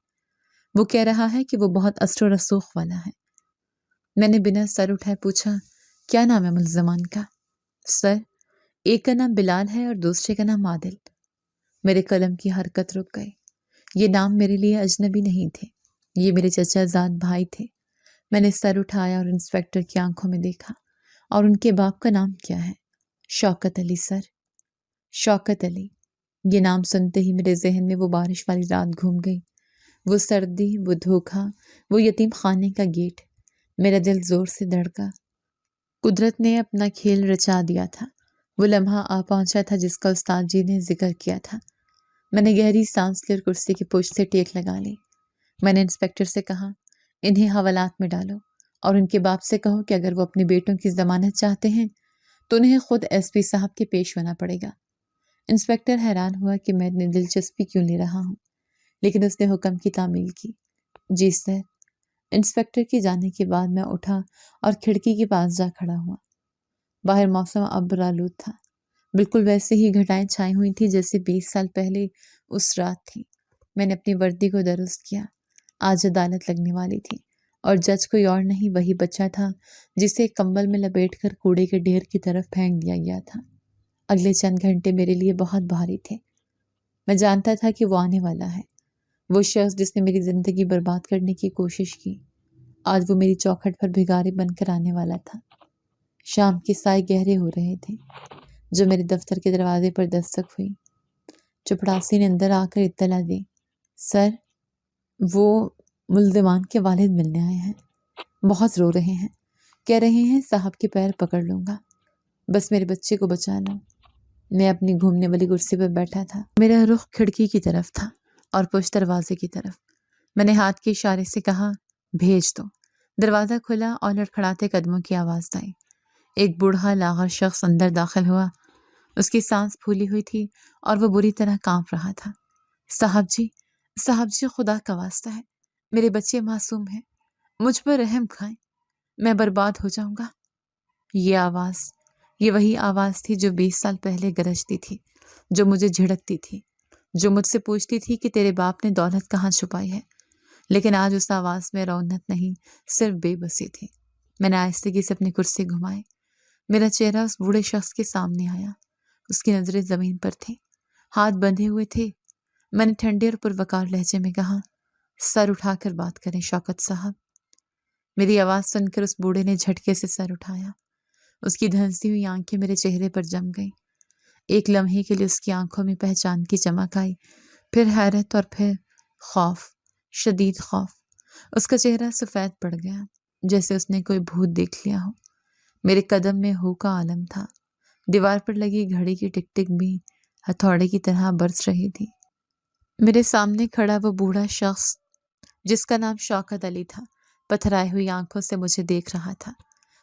وہ کہہ رہا ہے کہ وہ بہت اثر و رسوخ والا ہے۔ میں نے بنا سر اٹھائے پوچھا، کیا نام ہے ملزمان کا؟ سر، ایک کا نام بلال ہے اور دوسرے کا نام عادل۔ میرے قلم کی حرکت رک گئی۔ یہ نام میرے لیے اجنبی نہیں تھے، یہ میرے چچا زاد بھائی تھے۔ میں نے سر اٹھایا اور انسپکٹر کی آنکھوں میں دیکھا۔ اور ان کے باپ کا نام کیا ہے؟ شوکت علی سر۔ شوکت علی، یہ نام سنتے ہی میرے ذہن میں وہ بارش والی رات گھوم گئی، وہ سردی، وہ دھوکہ، وہ یتیم خانے کا گیٹ۔ میرا دل زور سے دھڑکا۔ قدرت نے اپنا کھیل رچا دیا تھا۔ وہ لمحہ آ پہنچا تھا جس کا استاد جی نے ذکر کیا تھا۔ میں نے گہری سانس لی اور کرسی کی پشت سے ٹیک لگا لی۔ میں نے انسپکٹر سے کہا، انہیں حوالات میں ڈالو اور ان کے باپ سے کہو کہ اگر وہ اپنے بیٹوں کی ضمانت چاہتے ہیں تو انہیں خود ایس پی صاحب کے پیش ہونا پڑے گا۔ انسپکٹر حیران ہوا کہ میں اتنی دلچسپی کیوں لے رہا ہوں، لیکن اس نے حکم کی تعمیل کی۔ جی سر۔ انسپکٹر کے جانے کے بعد میں اٹھا اور کھڑکی کے پاس جا کھڑا ہوا۔ باہر موسم ابر آلود تھا، بالکل ویسے ہی گھٹائیں چھائی ہوئی تھی جیسے 20 سال پہلے اس رات تھی۔ میں نے اپنی وردی کو درست کیا۔ آج عدالت لگنے والی تھی اور جج کوئی اور نہیں وہی بچہ تھا جسے ایک کمبل میں لپیٹ کر کوڑے کے ڈھیر کی طرف پھینک دیا گیا تھا۔ اگلے چند گھنٹے میرے لیے بہت بھاری تھے۔ میں جانتا تھا کہ وہ آنے والا ہے، وہ شخص جس نے میری زندگی برباد کرنے کی کوشش کی، آج وہ میری چوکھٹ پر بھگاری بن کر آنے والا تھا۔ شام کے سائے گہرے ہو رہے تھے جو میرے دفتر کے دروازے پر دستک ہوئی۔ چپڑاسی نے اندر آ کر اطلاع دی، سر، وہ ملزمان کے والد ملنے آئے ہیں، بہت رو رہے ہیں، کہہ رہے ہیں صاحب کے پیر پکڑ لوں گا، بس میرے بچے کو بچا لو۔ میں اپنی گھومنے والی کرسی پر بیٹھا تھا، میرا رخ کھڑکی کی طرف تھا اور پشت دروازے کی طرف۔ میں نے ہاتھ کے اشارے سے کہا، بھیج دو۔ دروازہ کھلا اور لڑکھڑاتے قدموں کی آواز آئی۔ ایک بوڑھا لاغر شخص اندر داخل ہوا۔ اس کی سانس پھولی ہوئی تھی اور وہ بری طرح کانپ رہا تھا۔ صاحب جی، خدا کا واسطہ ہے، میرے بچے معصوم ہیں، مجھ پر رحم کھائیں، میں برباد ہو جاؤں گا۔ یہ وہی آواز تھی جو 20 سال پہلے گرجتی تھی، جو مجھے جھڑکتی تھی، جو مجھ سے پوچھتی تھی کہ تیرے باپ نے دولت کہاں چھپائی ہے۔ لیکن آج اس آواز میں رونق نہیں، صرف بے بسی تھی۔ میں نے آہستگی سے اپنی کرسی گھمائی۔ میرا چہرہ اس بوڑھے شخص کے سامنے آیا۔ اس کی نظریں زمین پر تھیں، ہاتھ بندھے ہوئے تھے۔ میں نے ٹھنڈے اور پروقار لہجے میں کہا، سر اٹھا کر بات کریں شوکت صاحب۔ میری آواز سن کر اس بوڑھے نے جھٹکے سے سر اٹھایا۔ اس کی دھنسی ہوئی آنکھیں میرے چہرے پر جم گئیں۔ ایک لمحے کے لیے اس کی آنکھوں میں پہچان کی چمک آئی، پھر حیرت اور پھر خوف، شدید خوف۔ اس کا چہرہ سفید پڑ گیا، جیسے اس نے کوئی بھوت دیکھ لیا ہو۔ میرے قدم میں ہو کا عالم تھا۔ دیوار پر لگی گھڑی کی ٹک ٹک بھی ہتھوڑے کی طرح برس رہی تھی۔ میرے سامنے کھڑا وہ بوڑھا شخص جس کا نام شوکت علی تھا، پتھرائی ہوئی آنکھوں سے مجھے دیکھ رہا تھا۔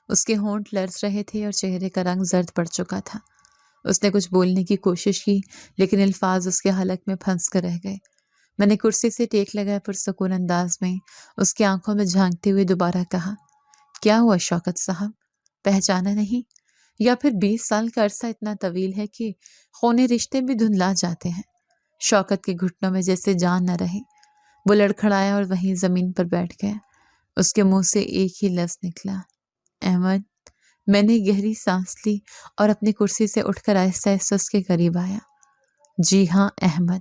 اس کے ہونٹ لرز رہے تھے اور چہرے کا رنگ زرد پڑ چکا تھا۔ اس نے کچھ بولنے کی کوشش کی، لیکن الفاظ اس کے حلق میں پھنس کر رہ گئے۔ میں نے کرسی سے ٹیک لگائے پرسکون انداز میں اس کی آنکھوں میں جھانکتے ہوئے دوبارہ کہا، کیا ہوا شوکت صاحب، پہچانا نہیں؟ یا پھر 20 سال کا عرصہ اتنا طویل ہے کہ خونے رشتے بھی دھندلا جاتے ہیں؟ شوکت کے گھٹنوں میں جیسے جان نہ رہی، وہ لڑکھڑایا اور وہیں زمین پر بیٹھ گیا۔ اس کے منہ سے ایک ہی لفظ نکلا، احمد۔ میں نے گہری سانس لی اور اپنی کرسی سے اٹھ کر آہستہ آہستہ اس کے قریب آیا۔ جی ہاں، احمد،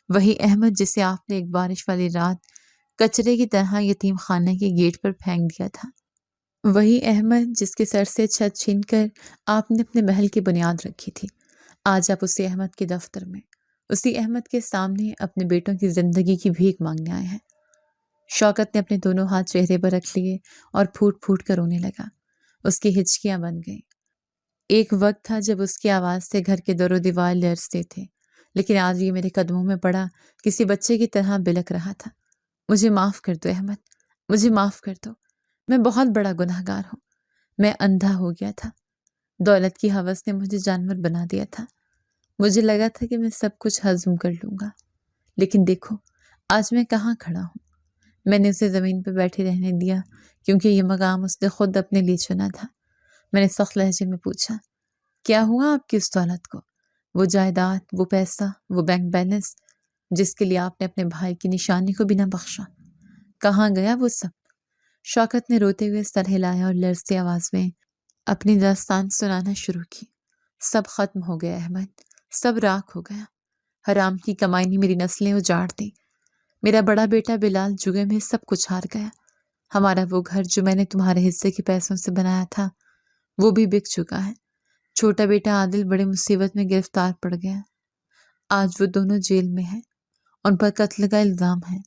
وہی احمد جسے آپ نے ایک بارش والی رات کچرے کی طرح یتیم خانے کے گیٹ پر پھینک دیا تھا، وہی احمد جس کے سر سے چھت چھین کر آپ نے اپنے محل کی بنیاد رکھی تھی۔ آج آپ اسی احمد کے دفتر میں، اسی احمد کے سامنے اپنے بیٹوں کی زندگی کی بھیک مانگنے آئے ہیں۔ شوکت نے اپنے دونوں ہاتھ چہرے پر رکھ لیے اور پھوٹ پھوٹ کر رونے لگا۔ اس کی ہچکیاں بن گئیں۔ ایک وقت تھا جب اس کی آواز سے گھر کے در و دیوار لرزتے تھے، لیکن آج یہ میرے قدموں میں پڑا کسی بچے کی طرح بلک رہا تھا۔ مجھے معاف کر دو احمد، مجھے معاف کر دو، میں بہت بڑا گناہ گار ہوں۔ میں اندھا ہو گیا تھا، دولت کی ہوس نے مجھے جانور بنا دیا تھا۔ مجھے لگا تھا کہ میں سب کچھ ہضم کر لوں گا، لیکن دیکھو آج میں کہاں کھڑا ہوں۔ میں نے اسے زمین پہ بیٹھے رہنے دیا کیونکہ یہ مقام اس نے خود اپنے لیے چنا تھا۔ میں نے سخت لہجے میں پوچھا، کیا ہوا آپ کی اس دولت کو؟ وہ جائیداد، وہ پیسہ، وہ بینک بیلنس جس کے لیے آپ نے اپنے بھائی کی نشانی کو بھی نہ بخشا، کہاں گیا وہ سب؟ شوکت نے روتے ہوئے سر ہلایا اور لرزتی آواز میں اپنی داستان سنانا شروع کی۔ سب ختم ہو گیا احمد، سب راکھ ہو گیا۔ حرام کی کمائی نے میری نسلیں اجاڑ دی۔ میرا بڑا بیٹا بلال جوئے میں سب کچھ ہار گیا۔ ہمارا وہ گھر جو میں نے تمہارے حصے کے پیسوں سے بنایا تھا وہ بھی بک چکا ہے۔ چھوٹا بیٹا عادل بڑی مصیبت میں گرفتار پڑ گیا، آج وہ دونوں جیل میں ہیں، ان پر قتل کا الزام ہے۔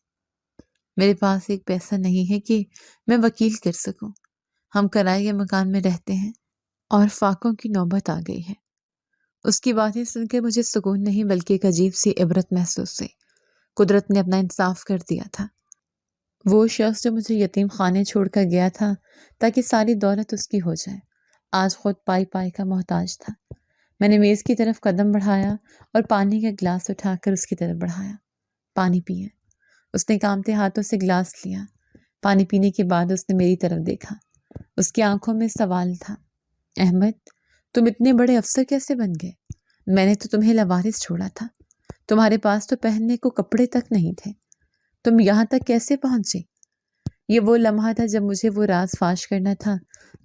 میرے پاس ایک پیسہ نہیں ہے کہ میں وکیل کر سکوں۔ ہم کرائے کے مکان میں رہتے ہیں اور فاقوں کی نوبت آ گئی ہے۔ اس کی باتیں سن کے مجھے سکون نہیں بلکہ ایک عجیب سی عبرت محسوس ہوئی۔ قدرت نے اپنا انصاف کر دیا تھا۔ وہ شخص جو مجھے یتیم خانے چھوڑ کر گیا تھا تاکہ ساری دولت اس کی ہو جائے، آج خود پائی پائی کا محتاج تھا۔ میں نے میز کی طرف قدم بڑھایا اور پانی کا گلاس اٹھا کر اس کی طرف بڑھایا۔ پانی پیے۔ اس نے کانپتے ہاتھوں سے گلاس لیا۔ پانی پینے کے بعد اس نے میری طرف دیکھا۔ اس کی آنکھوں میں سوال تھا، احمد، تم اتنے بڑے افسر کیسے بن گئے؟ میں نے تو تمہیں لاوارث چھوڑا تھا، تمہارے پاس تو پہننے کو کپڑے تک نہیں تھے، تم یہاں تک کیسے پہنچے؟ یہ وہ لمحہ تھا جب مجھے وہ راز فاش کرنا تھا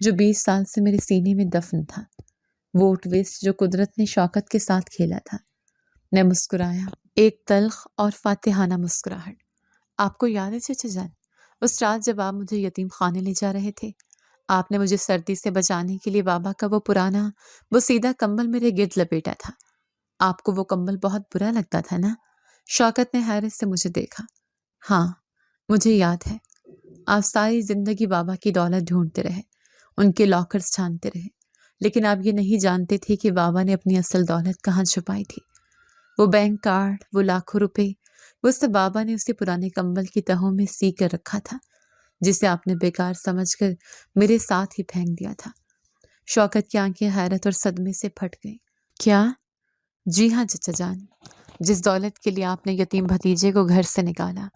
جو 20 سال سے میرے سینے میں دفن تھا، وہ ٹوسٹ جو قدرت نے شوکت کے ساتھ کھیلا تھا۔ میں مسکرایا، ایک تلخ اور فاتحانہ مسکراہٹ۔ آپ کو یاد ہے چچا جان، اس رات جب آپ مجھے یتیم خانے لے جا رہے تھے، آپ نے مجھے سردی سے بچانے کے لیے بابا کا وہ پرانا وہ سیدھا کمبل میرے گرد لپیٹا تھا۔ آپ کو وہ کمبل بہت برا لگتا تھا نا؟ شوکت نے حیرت سے مجھے دیکھا۔ ہاں، مجھے یاد ہے۔ آپ ساری زندگی بابا کی دولت ڈھونڈتے رہے، ان کے لاکرز چھانتے رہے، لیکن آپ یہ نہیں جانتے تھے کہ بابا نے اپنی اصل دولت کہاں چھپائی تھی۔ وہ بینک کارڈ، وہ لاکھوں روپے، وہ سب بابا نے اسی پرانے کمبل کی تہوں میں سی کر رکھا تھا، جسے آپ نے بیکار سمجھ کر میرے ساتھ ہی پھینک دیا تھا۔ شوکت کی آنکھیں حیرت اور صدمے سے پھٹ گئیں۔ کیا؟ جی ہاں چچا جان، جس دولت کے لیے آپ نے یتیم بھتیجے کو گھر سے نکالا،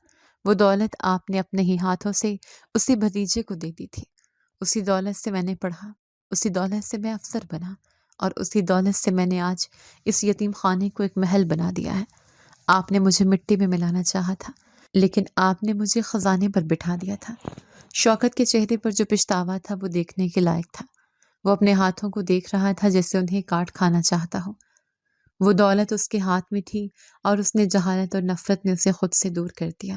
وہ دولت آپ نے اپنے ہی ہاتھوں سے اسی بھتیجے کو دے دی تھی۔ اسی دولت سے میں نے پڑھا، اسی دولت سے میں افسر بنا، اور اسی دولت سے میں نے آج اس یتیم خانے کو ایک محل بنا دیا ہے۔ آپ نے مجھے مٹی میں ملانا چاہا تھا، لیکن آپ نے مجھے خزانے پر بٹھا دیا تھا۔ شوکت کے چہرے پر جو پچھتاوا تھا وہ دیکھنے کے لائق تھا۔ وہ اپنے ہاتھوں کو دیکھ رہا تھا جیسے انہیں کاٹ کھانا چاہتا ہو۔ وہ دولت اس کے ہاتھ میں تھی اور اس نے جہالت اور نفرت میں اسے خود سے دور کر دیا۔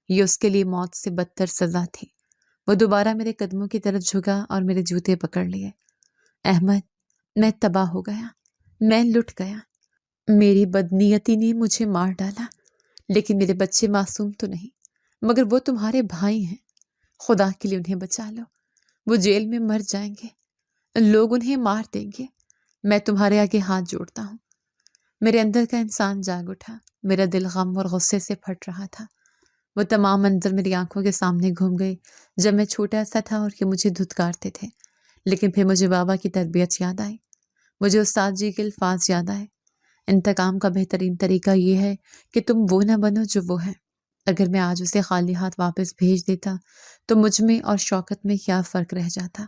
یہ اس کے لیے موت سے بدتر سزا تھی۔ وہ دوبارہ میرے قدموں کی طرف جھکا اور میرے جوتے پکڑ لیے۔ احمد، میں تباہ ہو گیا، میں لٹ گیا۔ میری بدنیتی نے مجھے مار ڈالا، لیکن میرے بچے معصوم تو نہیں، مگر وہ تمہارے بھائی ہیں۔ خدا کے لیے انہیں بچا لو، وہ جیل میں مر جائیں گے، لوگ انہیں مار دیں گے۔ میں تمہارے آگے ہاتھ جوڑتا ہوں۔ میرے اندر کا انسان جاگ اٹھا، میرا دل غم اور غصے سے پھٹ رہا تھا۔ وہ تمام منظر میری آنکھوں کے سامنے گھوم گئے جب میں چھوٹا سا تھا اور کہ مجھے دھتکارتے تھے، لیکن پھر مجھے بابا کی تربیت یاد آئی، مجھے استاد جی کے الفاظ یاد آئے، انتقام کا بہترین طریقہ یہ ہے کہ تم وہ نہ بنو جو وہ ہے۔ اگر میں آج اسے خالی ہاتھ واپس بھیج دیتا تو مجھ میں اور شوکت میں کیا فرق رہ جاتا؟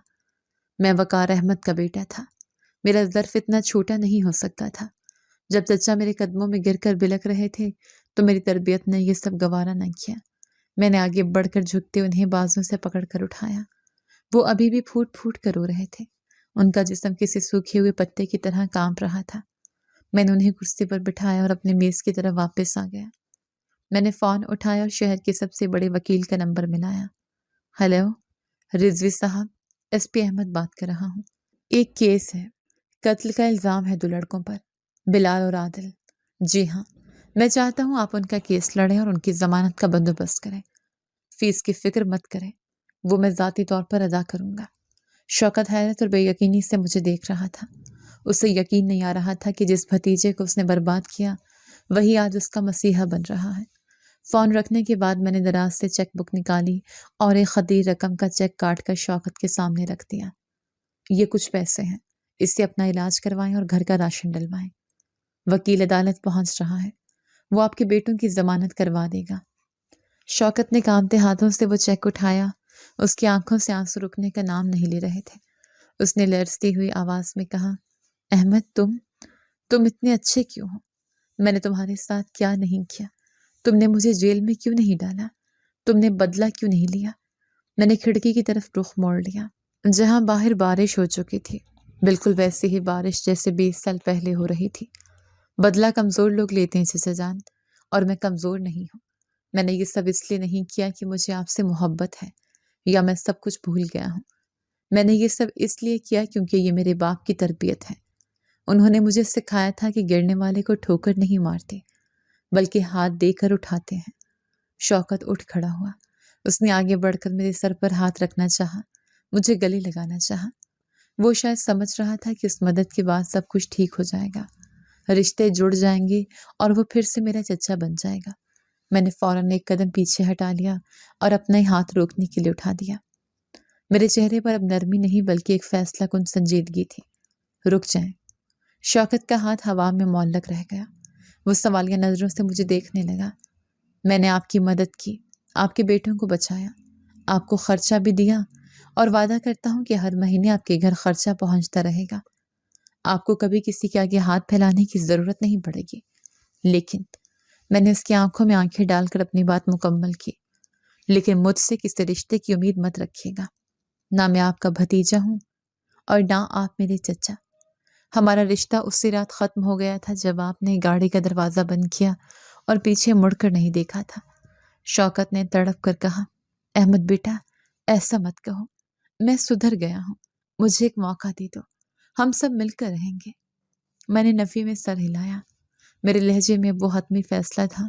میں وقار احمد کا بیٹا تھا، میرا ظرف اتنا چھوٹا نہیں ہو سکتا تھا۔ جب چچا میرے قدموں میں گر کر بلک رہے تھے تو میری تربیت نے یہ سب گوارا نہ کیا۔ میں نے آگے بڑھ کر جھکتے انہیں بازوں سے پکڑ کر اٹھایا۔ وہ ابھی بھی پھوٹ پھوٹ کر رو رہے تھے، ان کا جسم کسی سوکھے ہوئے پتے کی طرح کانپ رہا تھا۔ میں نے انہیں کرسی پر بٹھایا اور اپنے میز کی طرف واپس آ گیا۔ میں نے فون اٹھایا اور شہر کے سب سے بڑے وکیل کا نمبر ملایا۔ ہیلو، رضوی صاحب، ایس پی احمد بات کر رہا ہوں۔ ایک کیس ہے، قتل کا الزام ہے 2 لڑکوں پر، بلال اور عادل۔ جی ہاں، میں چاہتا ہوں آپ ان کا کیس لڑیں اور ان کی ضمانت کا بندوبست کریں۔ فیس کی فکر مت کریں، وہ میں ذاتی طور پر ادا کروں گا۔ شوکت حیرت اور بے یقینی سے مجھے دیکھ رہا تھا۔ اسے یقین نہیں آ رہا تھا کہ جس بھتیجے کو اس نے برباد کیا وہی آج اس کا مسیحا بن رہا ہے۔ فون رکھنے کے بعد میں نے دراز سے چیک بک نکالی اور ایک خطیر رقم کا چیک کاٹ کر شوکت کے سامنے رکھ دیا۔ یہ کچھ پیسے ہیں، اس سے اپنا علاج کروائیں اور گھر کا راشن ڈلوائیں۔ وکیل عدالت پہنچ رہا ہے، وہ آپ کے بیٹوں کی ضمانت کروا دے گا۔ شوکت نے کانپتے ہاتھوں سے وہ چیک اٹھایا، اس کی آنکھوں سے آنسو رکنے کا نام نہیں لے رہے تھے۔ اس نے لرزتی ہوئی آواز میں کہا، احمد تم اتنے اچھے کیوں ہو؟ میں نے تمہارے ساتھ کیا نہیں کیا؟ تم نے مجھے جیل میں کیوں نہیں ڈالا؟ تم نے بدلہ کیوں نہیں لیا؟ میں نے کھڑکی کی طرف رخ موڑ لیا، جہاں باہر بارش ہو چکی تھی، بالکل ویسی ہی بارش جیسے 20 سال پہلے ہو رہی تھی۔ بدلہ کمزور لوگ لیتے ہیں چچا جان، اور میں کمزور نہیں ہوں۔ میں نے یہ سب اس لیے نہیں کیا کہ مجھے آپ سے محبت ہے یا میں سب کچھ بھول گیا ہوں۔ میں نے یہ سب اس لیے کیا کیونکہ یہ میرے باپ کی تربیت ہے۔ انہوں نے مجھے سکھایا تھا کہ گرنے والے کو ٹھوکر نہیں مارتے بلکہ ہاتھ دے کر اٹھاتے ہیں۔ شوکت اٹھ کھڑا ہوا، اس نے آگے بڑھ کر میرے سر پر ہاتھ رکھنا چاہا، مجھے گلے لگانا چاہا۔ وہ شاید سمجھ رہا تھا کہ اس مدد کے بعد سب کچھ ٹھیک ہو جائے گا، رشتے جڑ جائیں گے اور وہ پھر سے میرا چچا بن جائے گا۔ میں نے فوراً ایک قدم پیچھے ہٹا لیا اور اپنا ہی ہاتھ روکنے کے لیے اٹھا دیا۔ میرے چہرے پر اب نرمی نہیں بلکہ ایک فیصلہ کن سنجیدگی تھی۔ رک جائیں۔ شوکت کا ہاتھ ہوا میں معلق رہ گیا، وہ سوالیہ نظروں سے مجھے دیکھنے لگا۔ میں نے آپ کی مدد کی، آپ کے بیٹوں کو بچایا، آپ کو خرچہ بھی دیا، اور وعدہ کرتا ہوں کہ ہر مہینے آپ کے گھر خرچہ پہنچتا رہے گا۔ آپ کو کبھی کسی کے آگے ہاتھ پھیلانے کی ضرورت نہیں پڑے گی۔ لیکن میں نے اس کی آنکھوں میں آنکھیں ڈال کر اپنی بات مکمل کی۔ لیکن مجھ سے کسی رشتے کی امید مت رکھیے گا۔ نہ میں آپ کا بھتیجا ہوں اور نہ آپ میرے چچا۔ ہمارا رشتہ اسی رات ختم ہو گیا تھا جب آپ نے گاڑی کا دروازہ بند کیا اور پیچھے مڑ کر نہیں دیکھا تھا۔ شوکت نے تڑپ کر کہا، احمد بیٹا ایسا مت کہو، میں سدھر گیا ہوں، مجھے ایک موقع دے دو، ہم سب مل کر رہیں گے۔ میں نے نفی میں سر ہلایا۔ میرے لہجے میں وہ حتمی فیصلہ تھا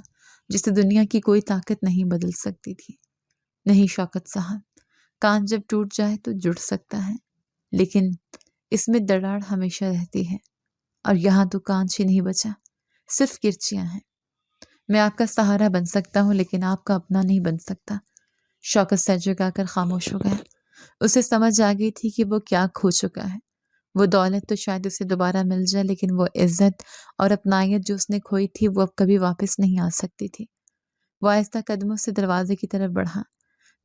جسے دنیا کی کوئی طاقت نہیں بدل سکتی تھی۔ نہیں شوکت صاحب، کان جب ٹوٹ جائے تو جڑ سکتا ہے، لیکن اس میں دراڑ ہمیشہ رہتی ہے، اور یہاں تو کانچ ہی نہیں بچا، صرف کرچیاں ہیں۔ میں آپ کا سہارا بن سکتا ہوں لیکن آپ کا اپنا نہیں بن سکتا۔ شوکت سر جھکا کر خاموش ہو گیا۔ اسے سمجھ آ گئی تھی کہ وہ کیا کھو چکا ہے۔ وہ دولت تو شاید اسے دوبارہ مل جائے، لیکن وہ عزت اور اپنائیت جو اس نے کھوئی تھی وہ اب کبھی واپس نہیں آ سکتی تھی۔ وہ آہستہ قدموں سے دروازے کی طرف بڑھا۔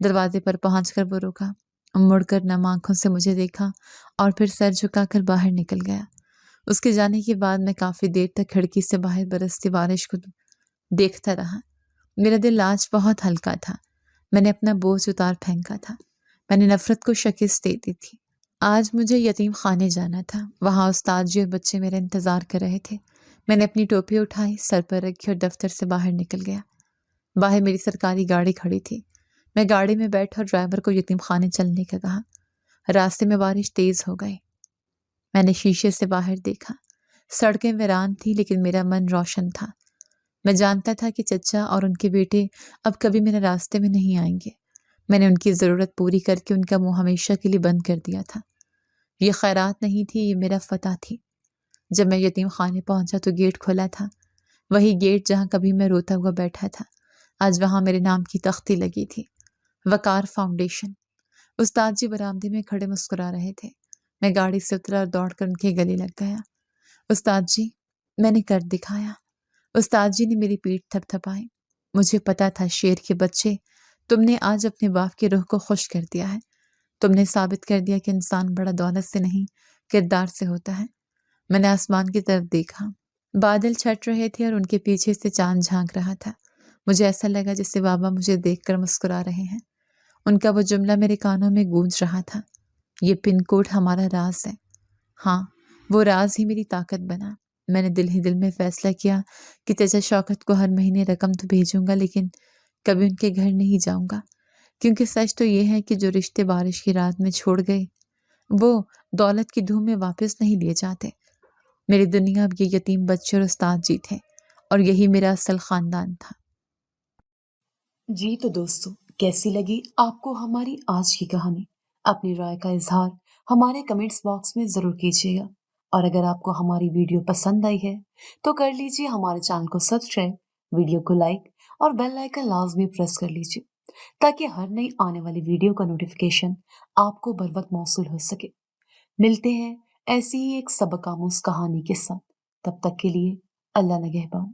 دروازے پر پہنچ کر وہ رکا، مڑ کر نم آنکھوں سے مجھے دیکھا اور پھر سر جھکا کر باہر نکل گیا۔ اس کے جانے کے بعد میں کافی دیر تک کھڑکی سے باہر برستی بارش کو دیکھتا رہا۔ میرا دل آج بہت ہلکا تھا۔ میں نے اپنا بوجھ اتار پھینکا تھا۔ میں نے نفرت کو شکست دے دی تھی۔ آج مجھے یتیم خانے جانا تھا۔ وہاں استاد جی اور بچے میرا انتظار کر رہے تھے۔ میں نے اپنی ٹوپی اٹھائی، سر پر رکھی اور دفتر سے باہر نکل گیا۔ باہر میری سرکاری گاڑی کھڑی تھی۔ میں گاڑی میں بیٹھا اور ڈرائیور کو یتیم خانے چلنے کا کہا۔ راستے میں بارش تیز ہو گئی۔ میں نے شیشے سے باہر دیکھا۔ سڑکیں ویران تھی لیکن میرا من روشن تھا۔ میں جانتا تھا کہ چچا اور ان کے بیٹے اب کبھی میرے راستے میں نہیں آئیں گے۔ میں نے ان کی ضرورت پوری کر کے ان کا منہ ہمیشہ کے لیے بند کر دیا تھا۔ یہ خیرات نہیں تھی، یہ میرا فتح تھی۔ جب میں یتیم خانے پہنچا تو گیٹ کھلا تھا۔ وہی گیٹ جہاں کبھی میں روتا ہوا بیٹھا تھا، آج وہاں میرے نام کی تختی لگی تھی، وقار فاؤنڈیشن۔ استاد جی برآمدے میں کھڑے مسکرا رہے تھے۔ میں گاڑی سے اترا اور دوڑ کر ان کے گلے لگ گیا۔ استاد جی، میں نے کر دکھایا۔ استاد جی نے میری پیٹھ تھپ تھپائی۔ مجھے پتا تھا شیر کے بچے، تم نے آج اپنے باپ کی روح کو خوش کر دیا ہے۔ تم نے ثابت کر دیا کہ انسان بڑا دولت سے نہیں کردار سے ہوتا ہے۔ میں نے آسمان کی طرف دیکھا۔ بادل چھٹ رہے تھے اور ان کے پیچھے سے چاند جھانک رہا تھا۔ مجھے ایسا لگا جیسے بابا مجھے دیکھ کر مسکرا رہے ہیں۔ ان کا وہ جملہ میرے کانوں میں گونج رہا تھا، یہ پن کوڈ ہمارا راز ہے۔ ہاں، وہ راز ہی میری طاقت بنا۔ میں نے دل ہی دل میں فیصلہ کیا کہ چچا شوکت کو ہر مہینے رقم تو بھیجوں گا، لیکن کبھی ان کے گھر نہیں جاؤں گا، کیونکہ سچ تو یہ ہے کہ جو رشتے بارش کی رات میں چھوڑ گئے وہ دولت کی دھوم میں واپس نہیں لیے جاتے۔ میری دنیا اب یہ یتیم بچے اور استاد جی تھے، اور یہی میرا اصل خاندان تھا۔ جی تو دوستو، کیسی لگی آپ کو ہماری آج کی کہانی؟ اپنی رائے کا اظہار ہمارے کمنٹس باکس میں ضرور کیجیے گا، اور اگر آپ کو ہماری ویڈیو پسند آئی ہے تو کر لیجیے ہمارے چینل کو سبسکرائب، ویڈیو کو لائک اور بیل آئیکن لازمی پریس کر لیجیے تاکہ ہر نئی آنے والی ویڈیو کا نوٹیفیکیشن آپ کو بر وقت موصول ہو سکے۔ ملتے ہیں ایسی ہی ایک سبق آموز کہانی کے ساتھ، تب تک کے لیے اللہ نگہبان۔